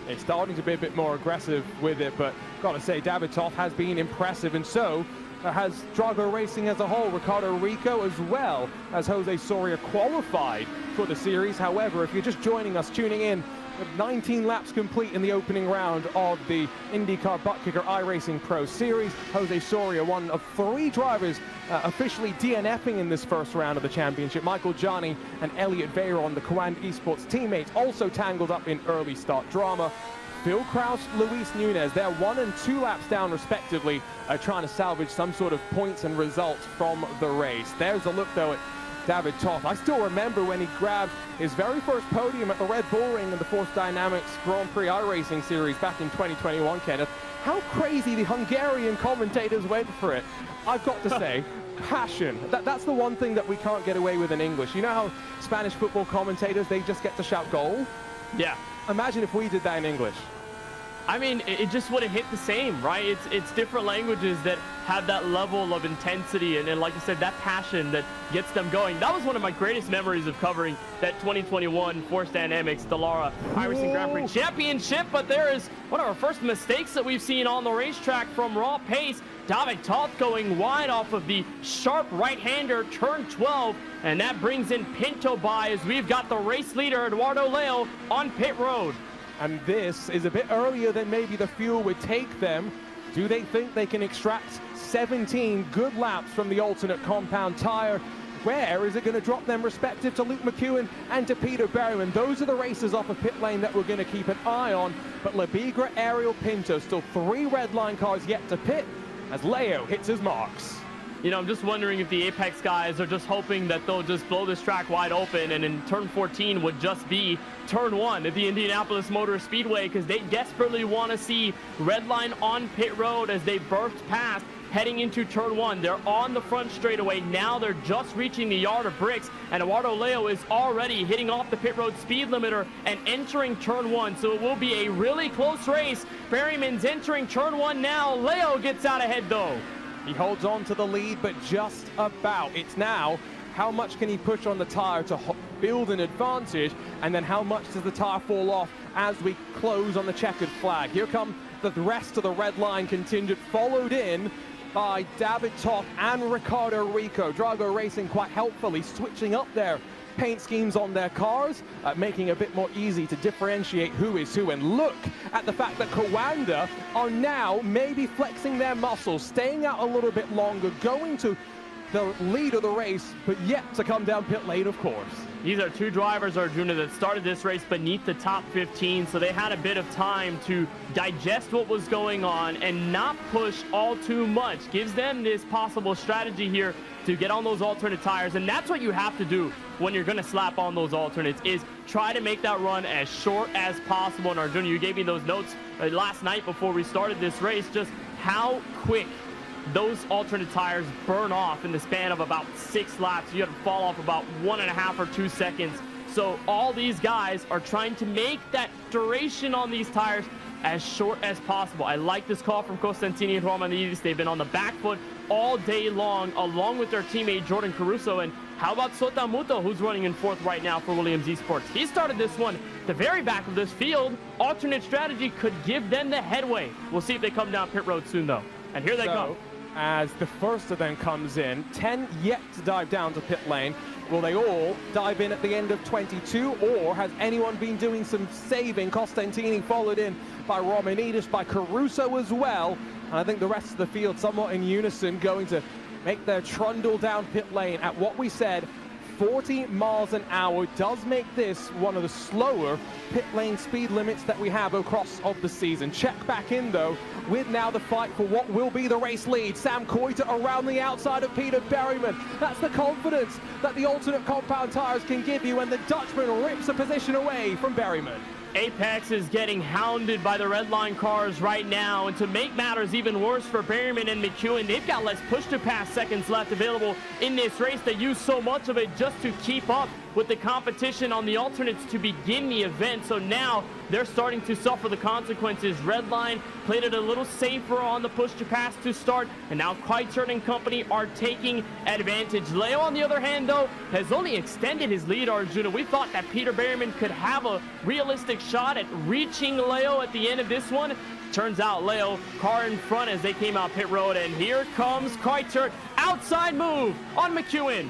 It's starting to be a bit more aggressive with it, but gotta say, David Toth has been impressive, and so has Drago Racing as a whole. Ricardo Rico, as well as Jose Soria, qualified for the series. However, if you're just joining us, tuning in, with 19 laps complete in the opening round of the INDYCAR ButtKicker iRacing Pro Series, Jose Soria, one of 3 drivers officially DNFing in this first round of the championship. Michael Gianni and Elliot Veyron, the Coanda Esports teammates, also tangled up in early start drama. Phil Kraus, Luis Nunez, they're 1 and 2 laps down respectively, trying to salvage some sort of points and results from the race. There's a look, though, at David Toth. I still remember when he grabbed his very first podium at the Red Bull Ring in the Force Dynamics Grand Prix iRacing Series back in 2021, Kenneth. How crazy the Hungarian commentators went for it. I've got to say, passion. That's the one thing that we can't get away with in English. You know how Spanish football commentators, they just get to shout goal? Yeah. Imagine if we did that in English. I mean, it just wouldn't hit the same, right? It's different languages that have that level of intensity and like you said, that passion that gets them going. That was one of my greatest memories of covering that 2021 Force Dynamics Dallara iRacing Grand Prix Championship. But there is one of our first mistakes that we've seen on the racetrack from raw pace. David Toth going wide off of the sharp right-hander, turn 12, and that brings in Pinto by as we've got the race leader, Eduardo Leo, on pit road. And this is a bit earlier than maybe the fuel would take them. Do they think they can extract 17 good laps from the alternate compound tire? Where is it going to drop them respective to Luke McEwen and to Peter Berryman? Those are the racers off of pit lane that we're going to keep an eye on. But Labigra, Ariel, Pinto, still 3 red line cars yet to pit as Leo hits his marks. You know, I'm just wondering if the Apex guys are just hoping that they'll just blow this track wide open and in turn 14 would just be turn 1 at the Indianapolis Motor Speedway, because they desperately want to see Redline on pit road as they burst past heading into turn 1. They're on the front straightaway. Now they're just reaching the yard of bricks, and Eduardo Leo is already hitting off the pit road speed limiter and entering turn 1. So it will be a really close race. Berryman's entering turn 1 now. Leo gets out ahead though. He holds on to the lead, but just about. It's now how much can he push on the tire to build an advantage, and then how much does the tire fall off as we close on the checkered flag. Here come the rest of the red line contingent, followed in by David Toth and Ricardo Rico. Drago Racing quite helpfully switching up their paint schemes on their cars, making it a bit more easy to differentiate who is who. And look at the fact that Kawanda are now maybe flexing their muscles, staying out a little bit longer, going to the lead of the race, but yet to come down pit lane, of course. These are 2 drivers, Arjuna, that started this race beneath the top 15, so they had a bit of time to digest what was going on and not push all too much. Gives them this possible strategy here to get on those alternate tires, and that's what you have to do when you're going to slap on those alternates, is try to make that run as short as possible. And Arjuna, you gave me those notes last night before we started this race, just how quick those alternate tires burn off in the span of about 6 laps. You have to fall off about 1.5 or 2 seconds. So all these guys are trying to make that duration on these tires as short as possible. I like this call from Costantini and Romanidis. They've been on the back foot all day long, along with their teammate Jordan Caruso. And how about Sota Muto, who's running in 4th right now for Williams Esports? He started this one at the very back of this field. Alternate strategy could give them the headway. We'll see if they come down pit road soon, though. And here they come. As the first of them comes in, 10 yet to dive down to pit lane. Will they all dive in at the end of 22, or has anyone been doing some saving? Costantini followed in by Romanidis, by Caruso as well. And I think the rest of the field somewhat in unison going to make their trundle down pit lane at what we said, 40 miles an hour. Does make this one of the slower pit lane speed limits that we have across of the season. Check back in though with now the fight for what will be the race lead. Sam Coiter around the outside of Peter Berryman. That's the confidence that the alternate compound tires can give you, and the Dutchman rips a position away from Berryman. Apex is getting hounded by the red line cars right now, and to make matters even worse for Berryman and McEwen, they've got less push-to-pass seconds left available in this race. They use so much of it just to keep up with the competition on the alternates to begin the event, so now they're starting to suffer the consequences. Redline played it a little safer on the push-to-pass to start, and now Coiter and company are taking advantage. Leo, on the other hand, though, has only extended his lead, Arjuna. We thought that Peter Berryman could have a realistic shot at reaching Leo at the end of this one. Turns out Leo, car in front as they came out pit road, and here comes Coiter. Outside move on McEwen.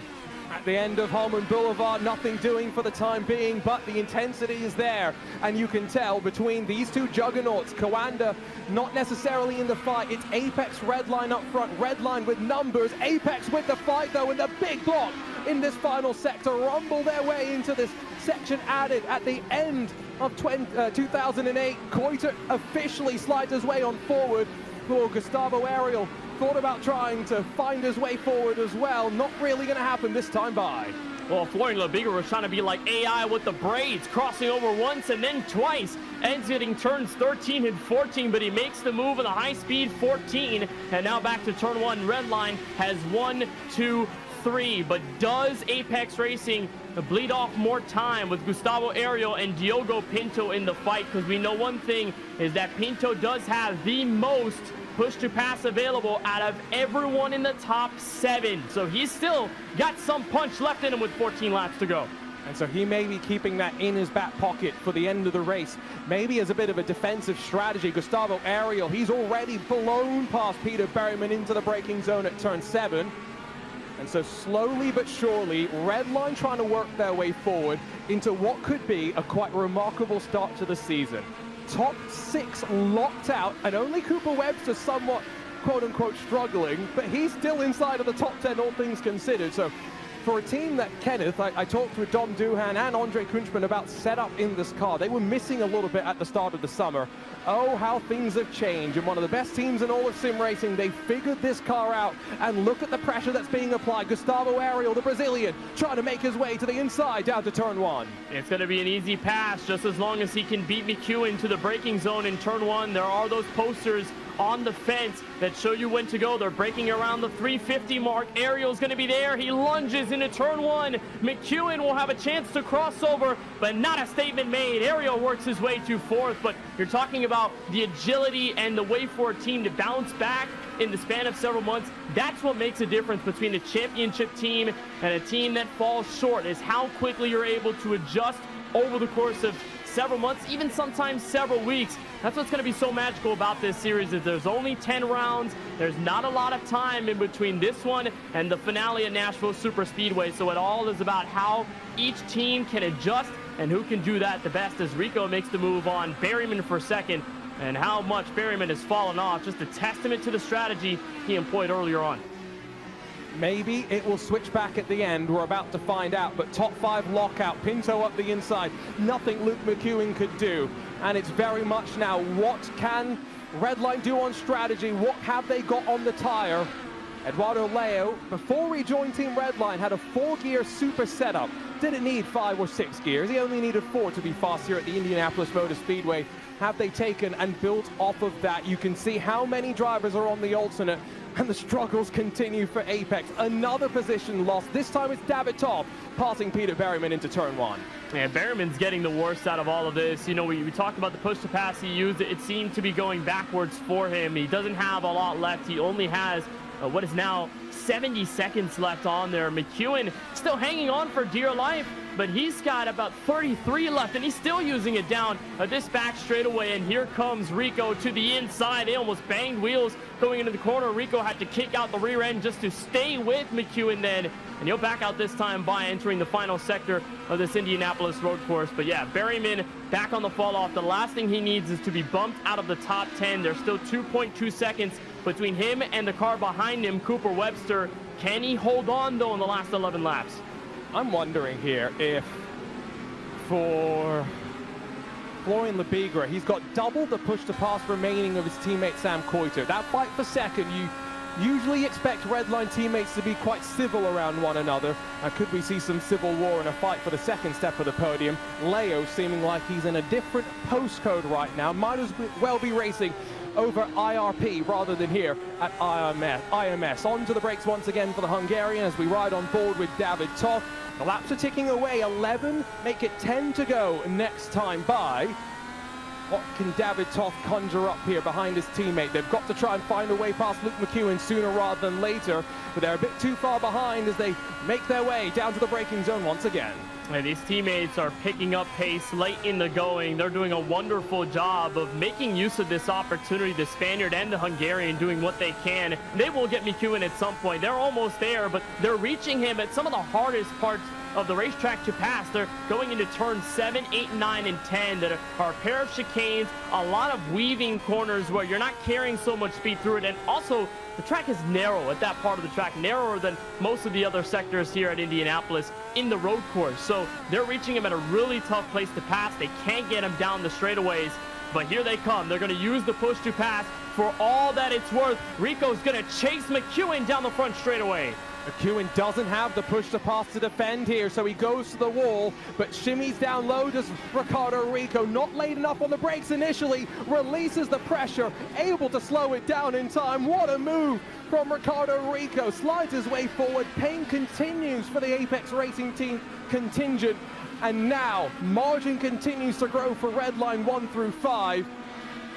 At the end of Holman Boulevard, nothing doing for the time being, but the intensity is there. And you can tell between these 2 juggernauts, Kawanda not necessarily in the fight. It's Apex Redline up front, Redline with numbers. Apex with the fight though, in the big block in this final sector, rumble their way into this section added at the end of 2008. Coiter officially slides his way on forward. For Gustavo Ariel thought about trying to find his way forward as well. Not really going to happen this time by. Well, Florian Labigra was trying to be like AI with the braids, crossing over once and then twice, exiting turns 13 and 14, but he makes the move in the high-speed 14, and now back to turn 1. Redline has 1, 2, 33, but does Apex Racing bleed off more time with Gustavo Ariel and Diogo Pinto in the fight? Because we know one thing is that Pinto does have the most push to pass available out of everyone in the top 7. So he's still got some punch left in him with 14 laps to go. And so he may be keeping that in his back pocket for the end of the race. Maybe as a bit of a defensive strategy. Gustavo Ariel, he's already blown past Peter Berryman into the braking zone at turn 7. And so slowly but surely, Redline trying to work their way forward into what could be a quite remarkable start to the season. Top 6 locked out, and only Cooper Webster somewhat quote-unquote struggling, but he's still inside of the top 10, all things considered. So for a team that, Kenneth, I talked with Dom Duhan and Andre Kunchman about setup in this car. They were missing a little bit at the start of the summer. Oh, how things have changed. And one of the best teams in all of sim racing, they figured this car out. And look at the pressure that's being applied. Gustavo Ariel, the Brazilian, trying to make his way to the inside down to turn 1. It's going to be an easy pass just as long as he can beat McEwen to the braking zone in turn 1. There are those posters on the fence that show you when to go. They're breaking around the 350 mark. Ariel's going to be there. He lunges into turn 1. McEwen will have a chance to cross over, but not a statement made. Ariel works his way to 4th, but you're talking about the agility and the way for a team to bounce back in the span of several months. That's what makes a difference between a championship team and a team that falls short, is how quickly you're able to adjust over the course of several months, even sometimes several weeks. That's what's going to be so magical about this series, is there's only 10 rounds. There's not a lot of time in between this one and the finale at Nashville Super Speedway. So it all is about how each team can adjust and who can do that the best, as Rico makes the move on Berryman for 2nd. And how much Berryman has fallen off, just a testament to the strategy he employed earlier on. Maybe it will switch back at the end. We're about to find out. But top 5 lockout, Pinto up the inside. Nothing Luke McEwen could do. And it's very much now, what can Redline do on strategy? What have they got on the tire? Eduardo Leo, before he joined Team Redline, had a 4-gear super setup. Didn't need 5 or 6 gears. He only needed 4 to be fast here at the Indianapolis Motor Speedway. Have they taken and built off of that? You can see how many drivers are on the alternate, and the struggles continue for Apex. Another position lost. This time it's David Toff passing Peter Berryman into turn 1. Yeah, Berryman's getting the worst out of all of this. You know, we talked about the push to pass he used. It seemed to be going backwards for him. He doesn't have a lot left. He only has what is now 70 seconds left on there. McEwen still hanging on for dear life, but he's got about 33 left, and he's still using it down this back straightaway. And here comes Rico to the inside. They almost banged wheels going into the corner. Rico had to kick out the rear end just to stay with McEwen then, and he'll back out this time by entering the final sector of this Indianapolis road course. But yeah, Berryman back on the fall off. The last thing he needs is to be bumped out of the top 10. There's still 2.2 seconds between him and the car behind him, Cooper Webster. Can he hold on though in the last 11 laps? I'm wondering here if for Florian Lebigra, he's got double the push to pass remaining of his teammate Sam Coito. That fight for 2nd, you usually expect Redline teammates to be quite civil around one another. Could we see some civil war in a fight for the 2nd step of the podium? Leo seeming like he's in a different postcode right now. Might as well be racing over IRP rather than here at IMS. Onto the brakes once again for the Hungarian as we ride on board with David Toff. The laps are ticking away, 11, make it 10 to go next time by. What can David Toff conjure up here behind his teammate? They've got to try and find a way past Luke McEwen sooner rather than later, but they're a bit too far behind as they make their way down to the braking zone once again. And these teammates are picking up pace late in the going. They're doing a wonderful job of making use of this opportunity, the Spaniard and the Hungarian doing what they can. They will get McEwen at some point. They're almost there, but they're reaching him at some of the hardest parts of the racetrack to pass. They're going into turns 7, 8, 9, and 10 that are a pair of chicanes, a lot of weaving corners where you're not carrying so much speed through it, and also the track is narrow at that part of the track, narrower than most of the other sectors here at Indianapolis in the road course. So they're reaching him at a really tough place to pass. They can't get him down the straightaways, but here they come. They're going to use the push to pass for all that it's worth. Rico's going to chase McEwen down the front straightaway. McEwen doesn't have the push to pass to defend here, so he goes to the wall, but shimmies down low does Ricardo Rico. Not late enough on the brakes initially, releases the pressure, able to slow it down in time. What a move from Ricardo Rico, slides his way forward. Pain continues for the Apex Racing Team contingent. And now, margin continues to grow for Redline 1 through 5.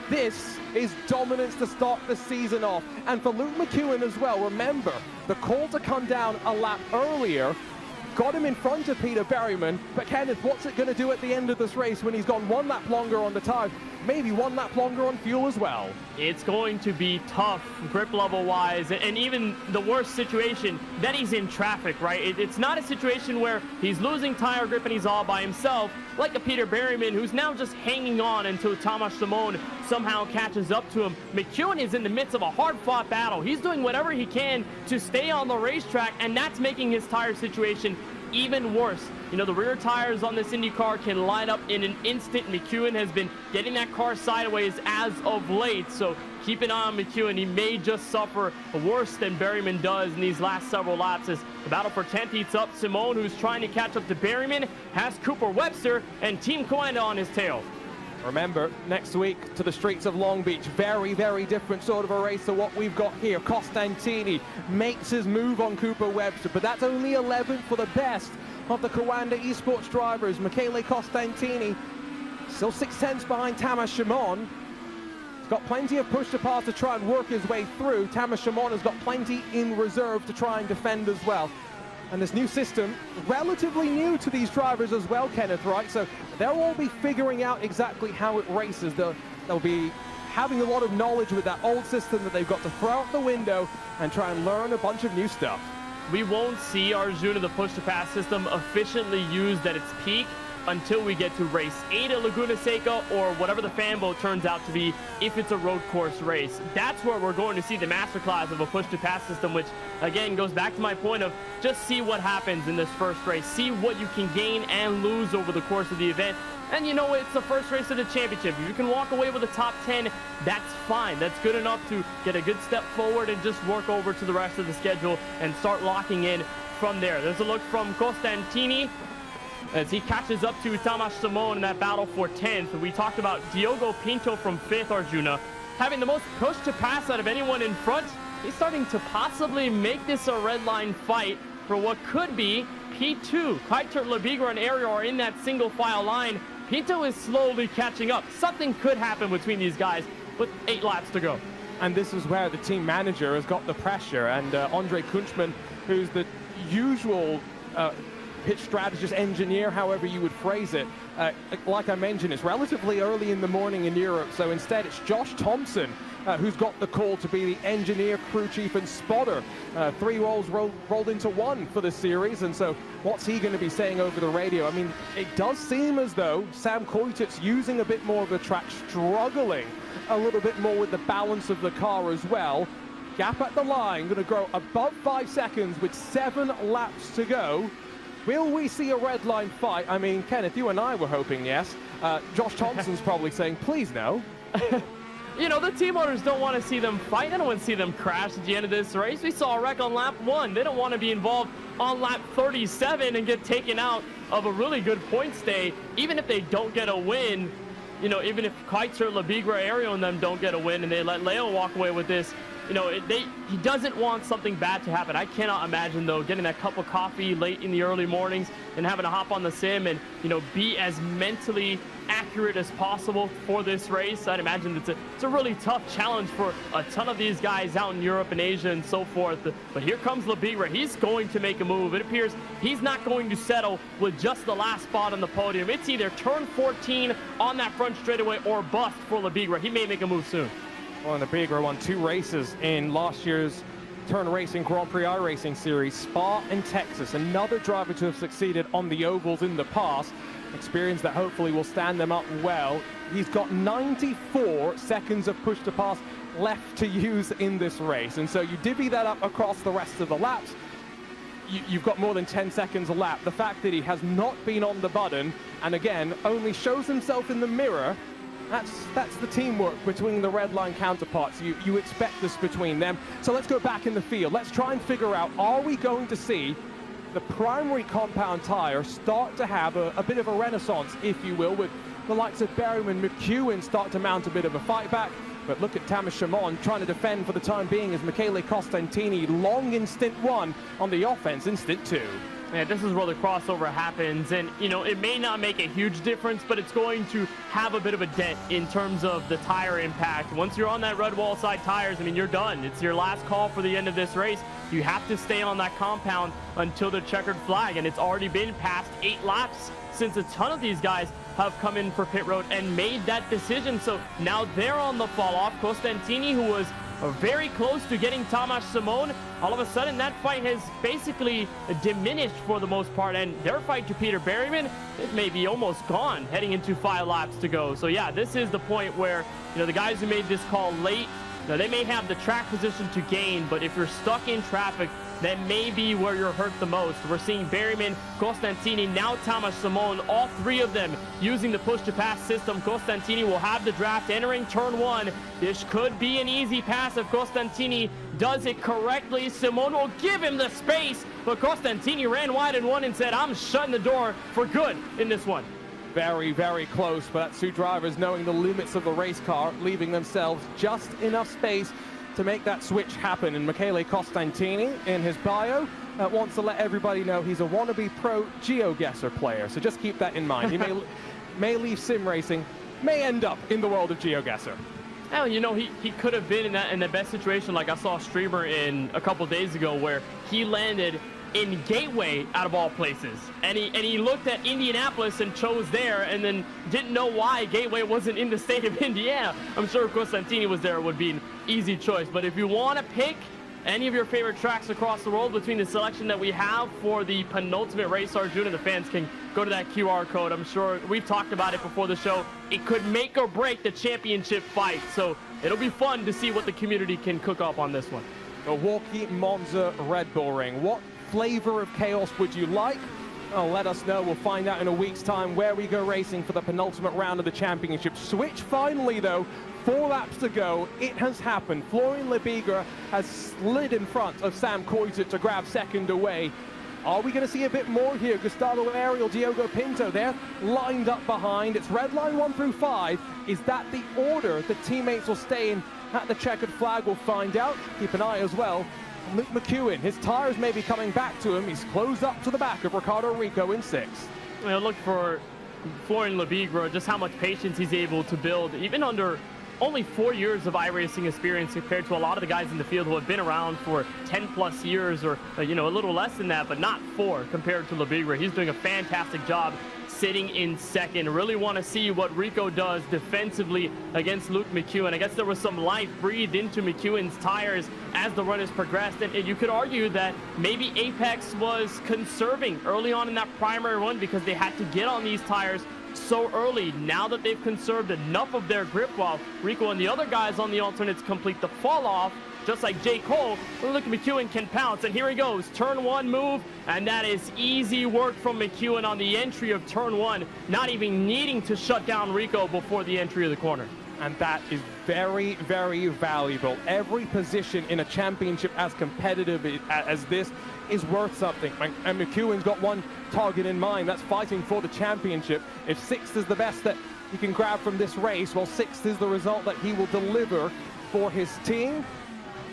This is dominance to start the season off. And for Luke McEwen as well, remember, the call to come down a lap earlier got him in front of Peter Berryman. But Kenneth, what's it going to do at the end of this race when he's gone 1 lap longer on the tire, maybe 1 lap longer on fuel as well? It's going to be tough grip level wise, and even the worst situation, that he's in traffic, right? It's not a situation where he's losing tire grip and he's all by himself, like a Peter Berryman, who's now just hanging on until Tomasz Simon somehow catches up to him. McEwen is in the midst of a hard-fought battle. He's doing whatever he can to stay on the racetrack, and that's making his tire situation even worse. You know, the rear tires on this Indy car can line up in an instant. McEwen has been getting that car sideways as of late, so keep an eye on McEwen. He may just suffer worse than Berryman does in these last several laps as the battle for 10th heats up. Simone, who's trying to catch up to Berryman, has Cooper Webster and Team Coanda on his tail. Remember, next week to the streets of Long Beach, very, very different sort of a race to what we've got here. Costantini makes his move on Cooper Webster, but that's only 11th for the best of the Coanda Esports drivers. Michele Costantini still 6/10 behind Tomasz Simon. He's got plenty of push to pass to try and work his way through. Tomasz Simon has got plenty in reserve to try and defend as well. And this new system, relatively new to these drivers as well, Kenneth, right? So they'll all be figuring out exactly how it races. They'll be having a lot of knowledge with that old system that they've got to throw out the window and try and learn a bunch of new stuff. We won't see Arjuna, the push-to-pass system, efficiently used at its peak until we get to race 8 at Laguna Seca, or whatever the fan boat turns out to be if it's a road course race. That's where we're going to see the masterclass of a push-to-pass system, which again goes back to my point of just see what happens in this first race. See what you can gain and lose over the course of the event. And you know, it's the first race of the championship. If you can walk away with a top 10, that's fine. That's good enough to get a good step forward and just work over to the rest of the schedule and start locking in from there. There's a look from Costantini as he catches up to Tomasz Simon in that battle for 10th. We talked about Diogo Pinto from 5th, Arjuna, having the most push to pass out of anyone in front. He's starting to possibly make this a red line fight for what could be P2. Keitel, Lebigra, and Ariel are in that single file line. Pinto is slowly catching up. Something could happen between these guys with 8 laps to go. And this is where the team manager has got the pressure, and Andre Kunchman, who's the usual pitch strategist, engineer, however you would phrase it. Like I mentioned, it's relatively early in the morning in Europe, so instead it's Josh Thompson who's got the call to be the engineer, crew chief, and spotter. 3 roles rolled into 1 for the series, and so what's he going to be saying over the radio? I mean, it does seem as though Sam Koitit's using a bit more of the track, struggling a little bit more with the balance of the car as well. Gap at the line going to grow above 5 seconds with 7 laps to go. Will we see a red line fight? I mean, Kenneth, you and I were hoping yes. Josh Thompson's probably saying, please no. You know, the team owners don't want to see them fight. They don't want to see them crash at the end of this race. We saw a wreck on lap 1. They don't want to be involved on lap 37 and get taken out of a really good point stay. Even if they don't get a win, you know, even if Keitel, Lebigra, Ariel, and them don't get a win and they let Leo walk away with this, you know, he doesn't want something bad to happen. I cannot imagine, though, getting that cup of coffee late in the early mornings and having to hop on the sim and, you know, be as mentally accurate as possible for this race. I'd imagine it's a really tough challenge for a ton of these guys out in Europe and Asia and so forth. But here comes Lebigra. He's going to make a move. It appears he's not going to settle with just the last spot on the podium. It's either turn 14 on that front straightaway or bust for Lebigra. He may make a move soon. Well, and Lebigra won 2 races in last year's Turn Racing Grand Prix iRacing Series, Spa and Texas. Another driver to have succeeded on the ovals in the past. Experience that hopefully will stand them up well. He's got 94 seconds of push to pass left to use in this race. And so you divvy that up across the rest of the laps. You've got more than 10 seconds a lap. The fact that he has not been on the button, and again, only shows himself in the mirror, that's the teamwork between the red line counterparts. You expect this between them. So let's go back in the field. Let's try and figure out, are we going to see the primary compound tire start to have a bit of a renaissance, if you will, with the likes of Berryman, McEwen start to mount a bit of a fight back? But look at Thomas Shimon trying to defend for the time being as Michele Costantini long in stint 1 on the offense in stint 2. Yeah, this is where the crossover happens, and you know, it may not make a huge difference, but it's going to have a bit of a dent in terms of the tire impact. Once you're on that red wall side tires, I mean, you're done. It's your last call for the end of this race. You have to stay on that compound until the checkered flag, and it's already been past 8 laps since a ton of these guys have come in for pit road and made that decision. So now they're on the fall off. Costantini, who was very close to getting Thomas Simon, all of a sudden that fight has basically diminished for the most part, and their fight to Peter Berryman, it may be almost gone heading into 5 laps to go. So yeah, this is the point where, you know, the guys who made this call late, now they may have the track position to gain, but if you're stuck in traffic, that may be where you're hurt the most. We're seeing Berryman, Costantini, now Thomas Simon, all 3 of them using the push-to-pass system. Costantini will have the draft entering turn 1. This could be an easy pass if Costantini does it correctly. Simon will give him the space, but Costantini ran wide in 1 and said, I'm shutting the door for good in this one. Very, very close, but that's 2 drivers knowing the limits of the race car, leaving themselves just enough space to make that switch happen. And Michele Costantini, in his bio, wants to let everybody know he's a wannabe pro GeoGuessr player. So just keep that in mind. He may leave sim racing, may end up in the world of GeoGuessr. Well, you know, he could have been in the best situation, like I saw a streamer in a couple days ago, where he landed in Gateway out of all places, and he looked at Indianapolis and chose there, and then didn't know why Gateway wasn't in the state of Indiana. I'm sure if Costantini was there, it would be an easy choice. But if you want to pick any of your favorite tracks across the world between the selection that we have for the penultimate race, Arjuna, the fans can go to that QR code. I'm sure we've talked about it before the show. It could make or break the championship fight, so it'll be fun to see what the community can cook up on this one. Milwaukee, Monza, Red Bull Ring. What flavor of chaos would you like? Oh, let us know. We'll find out in a week's time where we go racing for the penultimate round of the championship. Switch finally, though. 4 laps to go. It has happened. Florian Lebigra has slid in front of Sam Koizer to grab second away. Are we going to see a bit more here? Gustavo Ariel, Diogo Pinto, they're lined up behind. It's red line 1 through 5. Is that the order the teammates will stay in at the checkered flag? We'll find out. Keep an eye as well. Luke McEwen, his tires may be coming back to him. He's closed up to the back of Ricardo Rico in 6th. You know, look for Florian Lebigra, just how much patience he's able to build, even under only 4 years of iRacing experience compared to a lot of the guys in the field who have been around for 10+ years, or you know, a little less than that, but not 4 compared to Lebigra. He's doing a fantastic job sitting in second. Really want to see what Rico does defensively against Luke McEwen. I guess there was some life breathed into McEwen's tires as the run has progressed, and you could argue that maybe Apex was conserving early on in that primary run because they had to get on these tires so early. Now that they've conserved enough of their grip, while Rico and the other guys on the alternates complete the fall off, just like J. Cole, look, McEwen can pounce, and here he goes. Turn 1 move, and that is easy work from McEwen on the entry of turn 1, not even needing to shut down Rico before the entry of the corner. And that is very, very valuable. Every position in a championship as competitive as this is worth something. And McEwen's got one target in mind. That's fighting for the championship. If 6th is the best that he can grab from this race, well, 6th is the result that he will deliver for his team.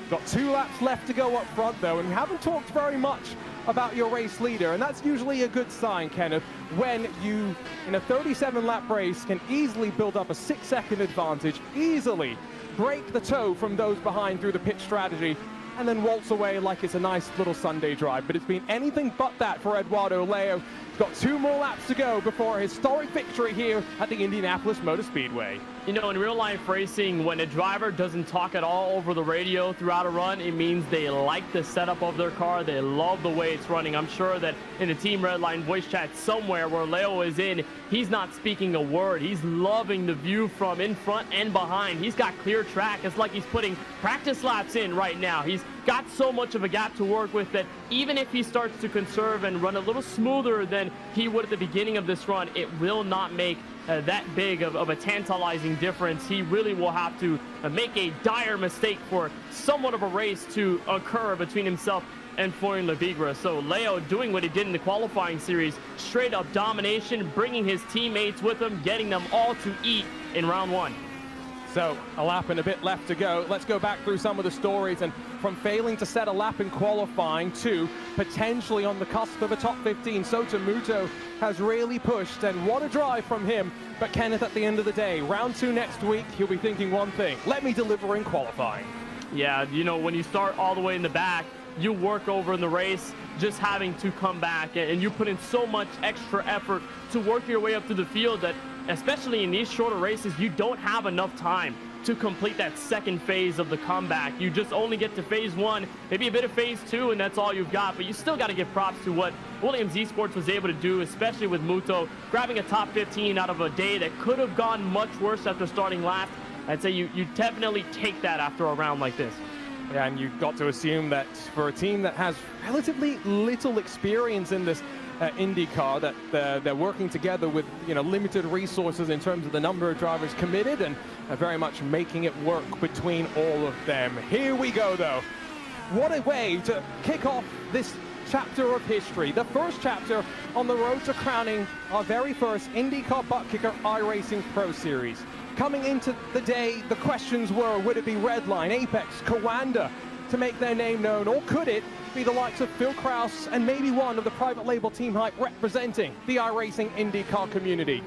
Got 2 laps left to go up front, though, and we haven't talked very much about your race leader, and that's usually a good sign, Kenneth, when you, in a 37-lap race, can easily build up a 6-second advantage, easily break the toe from those behind through the pit strategy, and then waltz away like it's a nice little Sunday drive. But it's been anything but that for Eduardo Leo. He's got 2 more laps to go before a historic victory here at the Indianapolis Motor Speedway. You know, in real life racing, when a driver doesn't talk at all over the radio throughout a run, it means they like the setup of their car. They love the way it's running. I'm sure that in the Team Redline voice chat somewhere where Leo is in, he's not speaking a word. He's loving the view from in front and behind. He's got clear track. It's like he's putting practice laps in right now. He's got so much of a gap to work with that even if he starts to conserve and run a little smoother than he would at the beginning of this run, it will not make that big of a tantalizing difference. He really will have to make a dire mistake for somewhat of a race to occur between himself and Florian Lebigra. So Leo doing what he did in the qualifying series, straight up domination, bringing his teammates with him, getting them all to eat in round 1. So a lap and a bit left to go. Let's go back through some of the stories, and from failing to set a lap in qualifying to potentially on the cusp of a top 15, Sotomuto has really pushed, and what a drive from him. But Kenneth, at the end of the day, round 2 next week, he'll be thinking one thing: let me deliver in qualifying. Yeah, you know, when you start all the way in the back, you work over in the race, just having to come back, and you put in so much extra effort to work your way up to the field that, especially in these shorter races, you don't have enough time to complete that second phase of the comeback. You just only get to phase 1, maybe a bit of phase 2, and that's all you've got. But you still got to give props to what Williams Esports was able to do, especially with Muto grabbing a top 15 out of a day that could have gone much worse after starting last. I'd say you definitely take that after a round like this. Yeah, and you've got to assume that for a team that has relatively little experience in this IndyCar, that they're working together with, you know, limited resources in terms of the number of drivers committed, and very much making it work between all of them. Here we go, though. What a way to kick off this chapter of history, the first chapter on the road to crowning our very first INDYCAR ButtKicker iRacing Pro Series. Coming into the day, the questions were, would it be Redline, Apex, Coanda to make their name known, or could it be the likes of Phil Kraus and maybe one of the private label Team Hype representing the iRacing IndyCar community?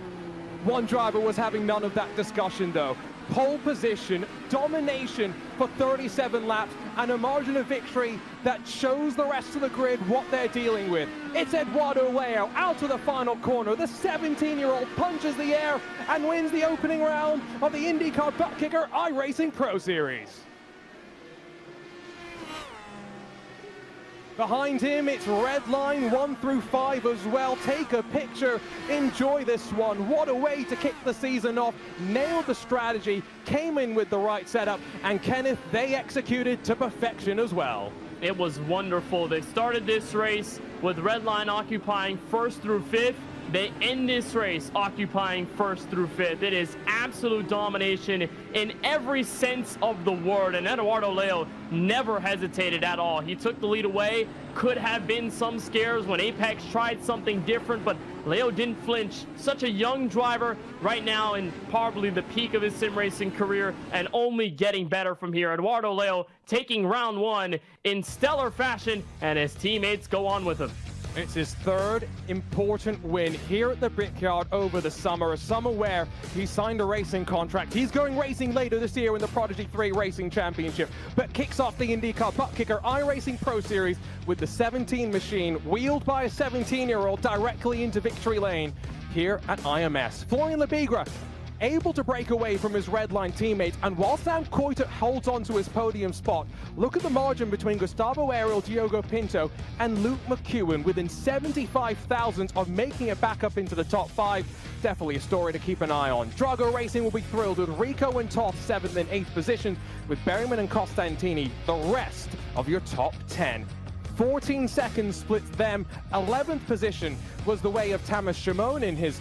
One driver was having none of that discussion, though. Pole position, domination for 37 laps, and a margin of victory that shows the rest of the grid what they're dealing with. It's Eduardo Leo out to the final corner. The 17-year-old punches the air and wins the opening round of the INDYCAR ButtKicker iRacing Pro Series. Behind him, it's Redline 1 through 5 as well. Take a picture, enjoy this one. What a way to kick the season off. Nailed the strategy, came in with the right setup, and Kenneth, they executed to perfection as well. It was wonderful. They started this race with Redline occupying 1st through 5th. They end this race occupying 1st through 5th. It is absolute domination in every sense of the word, and Eduardo Leo never hesitated at all. He took the lead away. Could have been some scares when Apex tried something different, but Leo didn't flinch. Such a young driver right now in probably the peak of his sim racing career, and only getting better from here. Eduardo Leo taking round 1 in stellar fashion, and his teammates go on with him. It's his 3rd important win here at the Brickyard over the summer, a summer where he signed a racing contract. He's going racing later this year in the Prodigy 3 Racing Championship, but kicks off the INDYCAR ButtKicker iRacing Pro Series with the 17 machine, wheeled by a 17-year-old directly into victory lane here at IMS. Florian Lebigra able to break away from his Redline teammates, and while Sam Coiter holds on to his podium spot, look at the margin between Gustavo Ariel, Diogo Pinto, and Luke McEwen, within 75 thousandths of making it back up into the top 5. Definitely a story to keep an eye on. Drago Racing will be thrilled with Rico and Toth 7th and 8th positions, with Berryman and Costantini the rest of your top 10. 14 seconds splits them. 11th position was the way of Thomas Shimon in his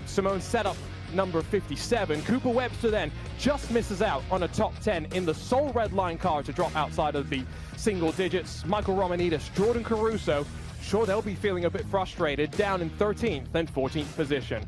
Simone setup number 57. Cooper Webster then just misses out on a top 10 in the sole Redline car to drop outside of the single digits. Michael Romanides, Jordan Caruso, sure they'll be feeling a bit frustrated, down in 13th and 14th position.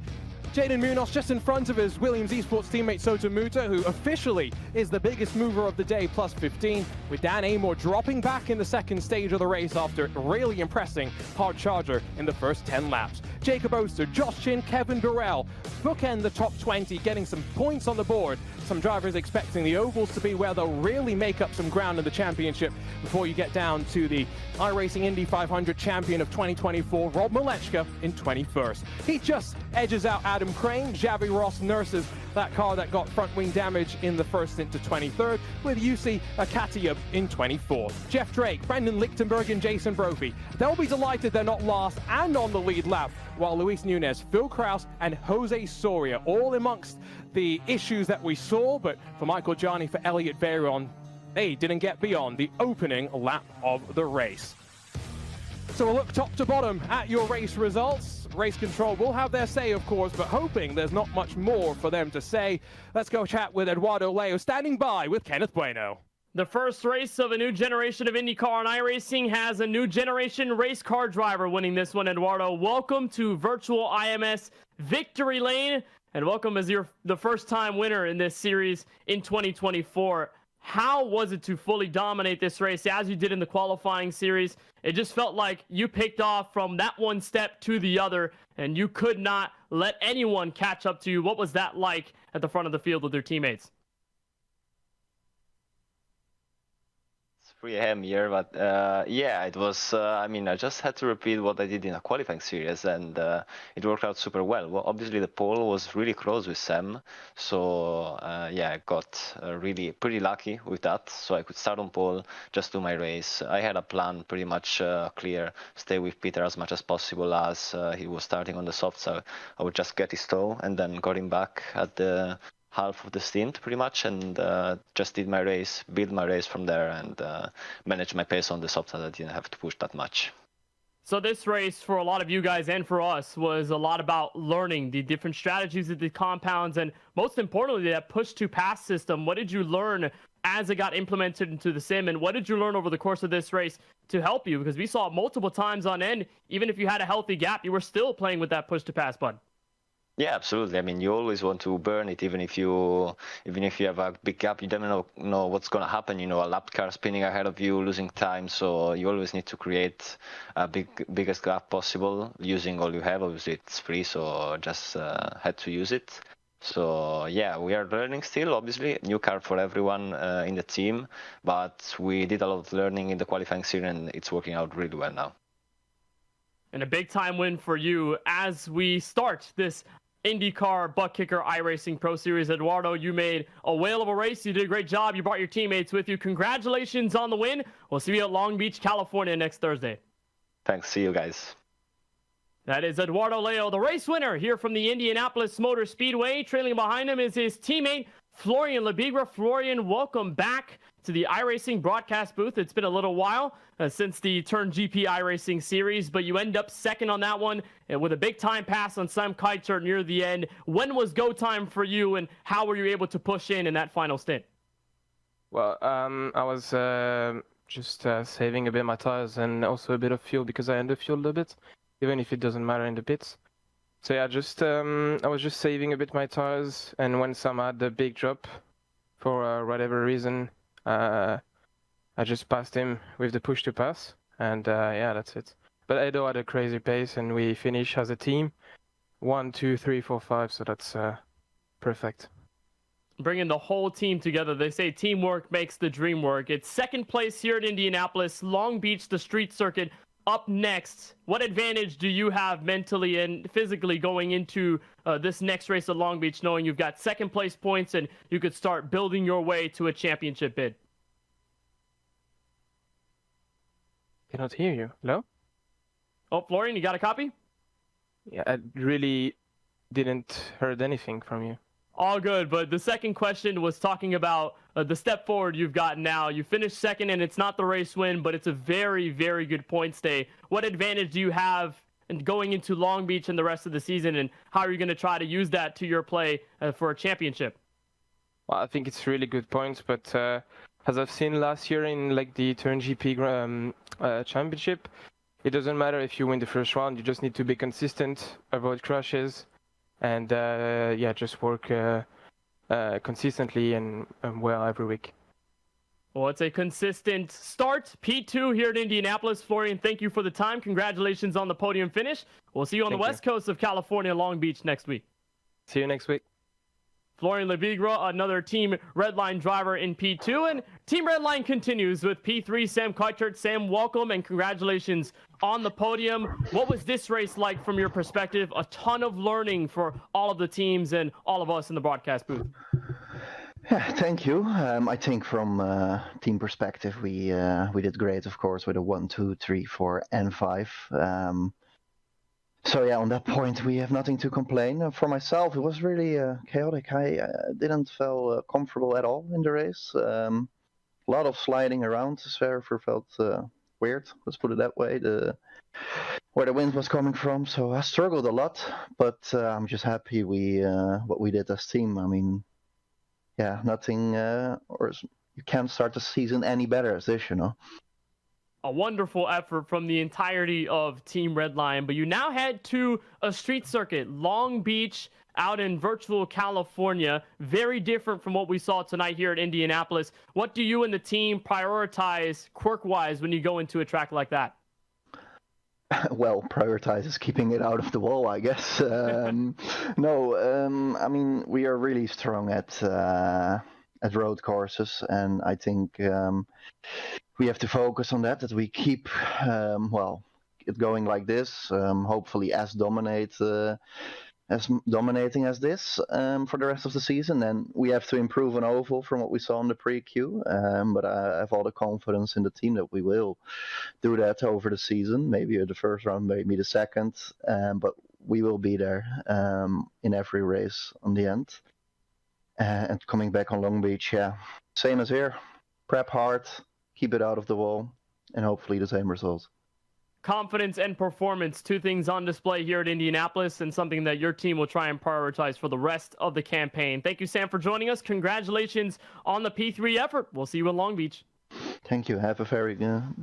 Jaden Munoz just in front of his Williams Esports teammate Sotomuto, who officially is the biggest mover of the day, plus 15, with Dan Amor dropping back in the second stage of the race after really impressing Hard Charger in the first 10 laps. Jacob Oster, Josh Chin, Kevin Burrell bookend the top 20, getting some points on the board. Some drivers expecting the ovals to be where they'll really make up some ground in the championship before you get down to the iRacing Indy 500 champion of 2024, Rob Malechka, in 21st. He just edges out Adam Crane. Xavi Ross nurses that car that got front wing damage in the first into 23rd, with Yusi Akatiyab in 24th. Jeff Drake, Brendan Lichtenberg, and Jason Brophy, they'll be delighted they're not last and on the lead lap, while Luis Nunez, Phil Kraus, and Jose Soria all amongst the issues that we saw. But for Michael Gianni, for Elliot Veyron, they didn't get beyond the opening lap of the race. So we'll look top to bottom at your race results. Race Control will have their say, of course, but hoping there's not much more for them to say. Let's go chat with Eduardo Leo, standing by with Kenneth Bueno. The first race of a new generation of IndyCar and iRacing has a new generation race car driver winning this one. Eduardo, welcome to virtual IMS Victory Lane, and welcome as the first-time winner in this series in 2024. How was it to fully dominate this race as you did in the qualifying series? It just felt like you picked off from that one step to the other, and you could not let anyone catch up to you. What was that like at the front of the field with your teammates? 3 a.m. here, but yeah, it was. I mean, I just had to repeat what I did in a qualifying series, and it worked out super well. Well, obviously the pole was really close with Sam, so yeah, I got really pretty lucky with that. So I could start on pole, just do my race. I had a plan pretty much clear: stay with Peter as much as possible as he was starting on the soft, so I would just get his toe and then got him back at the half of the stint pretty much, and just did my race, build my race from there, and manage my pace on the soft side. I didn't have to push that much. So this race, for a lot of you guys and for us, was a lot about learning the different strategies of the compounds, and most importantly, that push-to-pass system. What did you learn as it got implemented into the sim, and what did you learn over the course of this race to help you? Because we saw it multiple times on end. Even if you had a healthy gap, you were still playing with that push-to-pass button. Yeah, absolutely. I mean, you always want to burn it, even if you have a big gap. You never know what's going to happen. You know, a lap car spinning ahead of you, losing time. So you always need to create a biggest gap possible using all you have. Obviously, it's free, so just had to use it. So yeah, we are learning still. Obviously, new car for everyone in the team, but we did a lot of learning in the qualifying series, and it's working out really well now. And a big time win for you as we start this INDYCAR ButtKicker iRacing Pro Series. Eduardo, you made a whale of a race. You did a great job. You brought your teammates with you. Congratulations on the win. We'll see you at Long Beach, California next Thursday. Thanks. See you guys. That is Eduardo Leo, the race winner here from the Indianapolis Motor Speedway. Trailing behind him is his teammate, Florian Lebigra. Florian, welcome back to the iRacing broadcast booth. It's been a little while since the Turn GP iRacing series, but you end up second on that one with a big time pass on Sam Keicher near the end. When was go time for you, and how were you able to push in that final stint? Well, I was just saving a bit of my tires and also a bit of fuel because I underfueled a bit, even if it doesn't matter in the pits. So yeah, I was just saving a bit my tires, and when Sam had the big drop, for whatever reason, I just passed him with the push to pass, and yeah, that's it. But Edo had a crazy pace, and we finished as a team, 1, 2, 3, 4, 5. So that's perfect. Bringing the whole team together. They say teamwork makes the dream work. It's second place here at Indianapolis, Long Beach, the street circuit. Up next, what advantage do you have mentally and physically going into this next race at Long Beach, knowing you've got second place points and you could start building your way to a championship bid? Cannot hear you. Hello? Oh, Florian, you got a copy? Yeah, I really didn't heard anything from you. All good, but the second question was talking about the step forward you've got now. You finished second, and it's not the race win, but it's a very, very good points day. What advantage do you have in going into Long Beach and the rest of the season, and how are you going to try to use that to your play for a championship? Well, I think it's really good points, but as I've seen last year in like the Turn GP championship, it doesn't matter if you win the first round. You just need to be consistent, avoid crashes, and yeah, just work consistently and well every week. Well, it's a consistent start. P2 here at Indianapolis. Florian, thank you for the time. Congratulations on the podium finish. We'll see you on the west coast of California, Long Beach next week. See you next week. Florian Lebigra, another Team Redline driver in P2. And Team Redline continues with P3, Sam Keicher. Sam, welcome and congratulations on the podium. What was this race like from your perspective? A ton of learning for all of the teams and all of us in the broadcast booth. Yeah, thank you. I think from team perspective, we did great, of course, with a 1, 2, 3, 4, and 5. So yeah, on that point, we have nothing to complain. For myself, it was really chaotic. I didn't feel comfortable at all in the race. A lot of sliding around. Zverev felt weird, let's put it that way, where the wind was coming from. So I struggled a lot, but I'm just happy what we did as team. I mean, yeah, nothing or you can't start the season any better as this, you know. A wonderful effort from the entirety of Team Redline, but you now head to a street circuit, Long Beach, out in virtual California. Very different from what we saw tonight here at Indianapolis. What do you and the team prioritize quirk-wise when you go into a track like that? Well, prioritizes keeping it out of the wall, I guess. I mean, we are really strong at road courses, and I think we have to focus on that we keep, it going like this, hopefully as dominating as this for the rest of the season. And we have to improve on oval from what we saw in the pre-Q, but I have all the confidence in the team that we will do that over the season. Maybe the first round, maybe the second, but we will be there in every race on the end. And coming back on Long Beach, yeah, same as here. Prep hard, keep it out of the wall, and hopefully the same results. Confidence and performance, two things on display here at Indianapolis, and something that your team will try and prioritize for the rest of the campaign. Thank you, Sam, for joining us. Congratulations on the P3 effort. We'll see you in Long Beach. Thank you. Have a very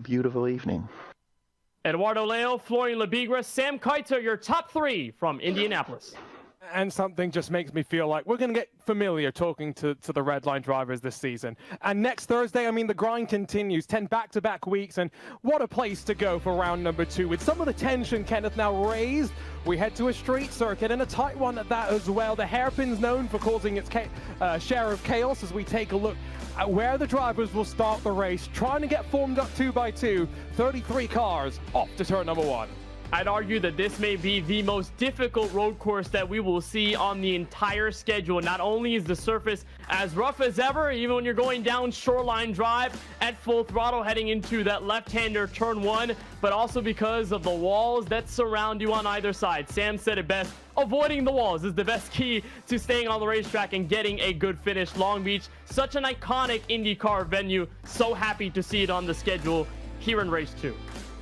beautiful evening. Eduardo Leo, Florian Labigre, Sam Kiter, your top three from Indianapolis. And something just makes me feel like we're going to get familiar talking to the Redline drivers this season. And next Thursday, I mean, the grind continues. 10 back-to-back weeks, and what a place to go for round number 2. With some of the tension, Kenneth, now raised, we head to a street circuit, and a tight one at that as well. The hairpin's known for causing its share of chaos as we take a look at where the drivers will start the race, trying to get formed up 2 by 2. 33 cars off to turn number 1. I'd argue that this may be the most difficult road course that we will see on the entire schedule. Not only is the surface as rough as ever, even when you're going down Shoreline Drive at full throttle heading into that left-hander turn 1, but also because of the walls that surround you on either side. Sam said it best, avoiding the walls is the best key to staying on the racetrack and getting a good finish. Long Beach, such an iconic IndyCar venue. So happy to see it on the schedule here in race 2.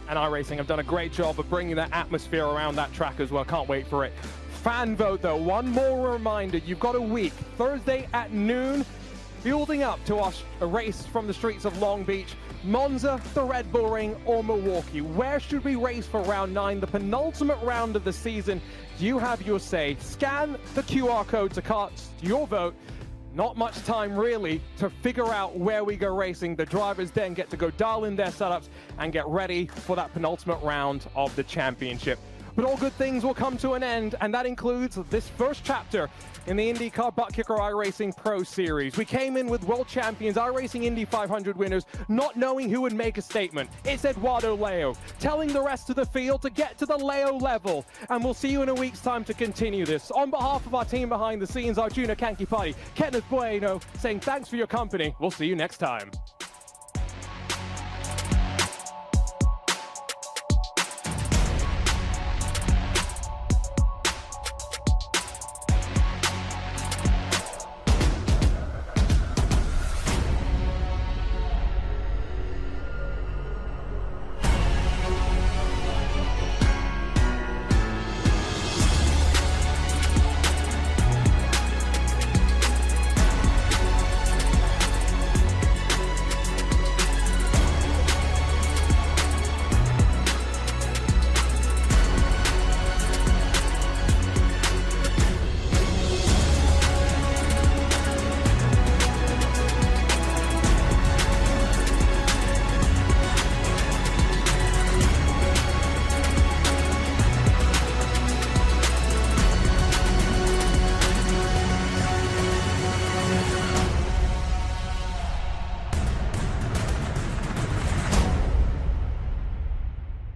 And iRacing have done a great job of bringing that atmosphere around that track as well. Can't wait for it. Fan vote, though. One more reminder. You've got a week. Thursday at noon, building up to a race from the streets of Long Beach. Monza, the Red Bull Ring, or Milwaukee. Where should we race for round 9, the penultimate round of the season? You have your say. Scan the QR code to cast your vote. Not much time, really, to figure out where we go racing. The drivers then get to go dial in their setups and get ready for that penultimate round of the championship. But all good things will come to an end, and that includes this first chapter in the INDYCAR ButtKicker iRacing Pro Series. We came in with world champions, iRacing Indy 500 winners, not knowing who would make a statement. It's Eduardo Leo, telling the rest of the field to get to the Leo level. And we'll see you in a week's time to continue this. On behalf of our team behind the scenes, Arjuna Kankipati, Kenneth Bueno, saying thanks for your company. We'll see you next time.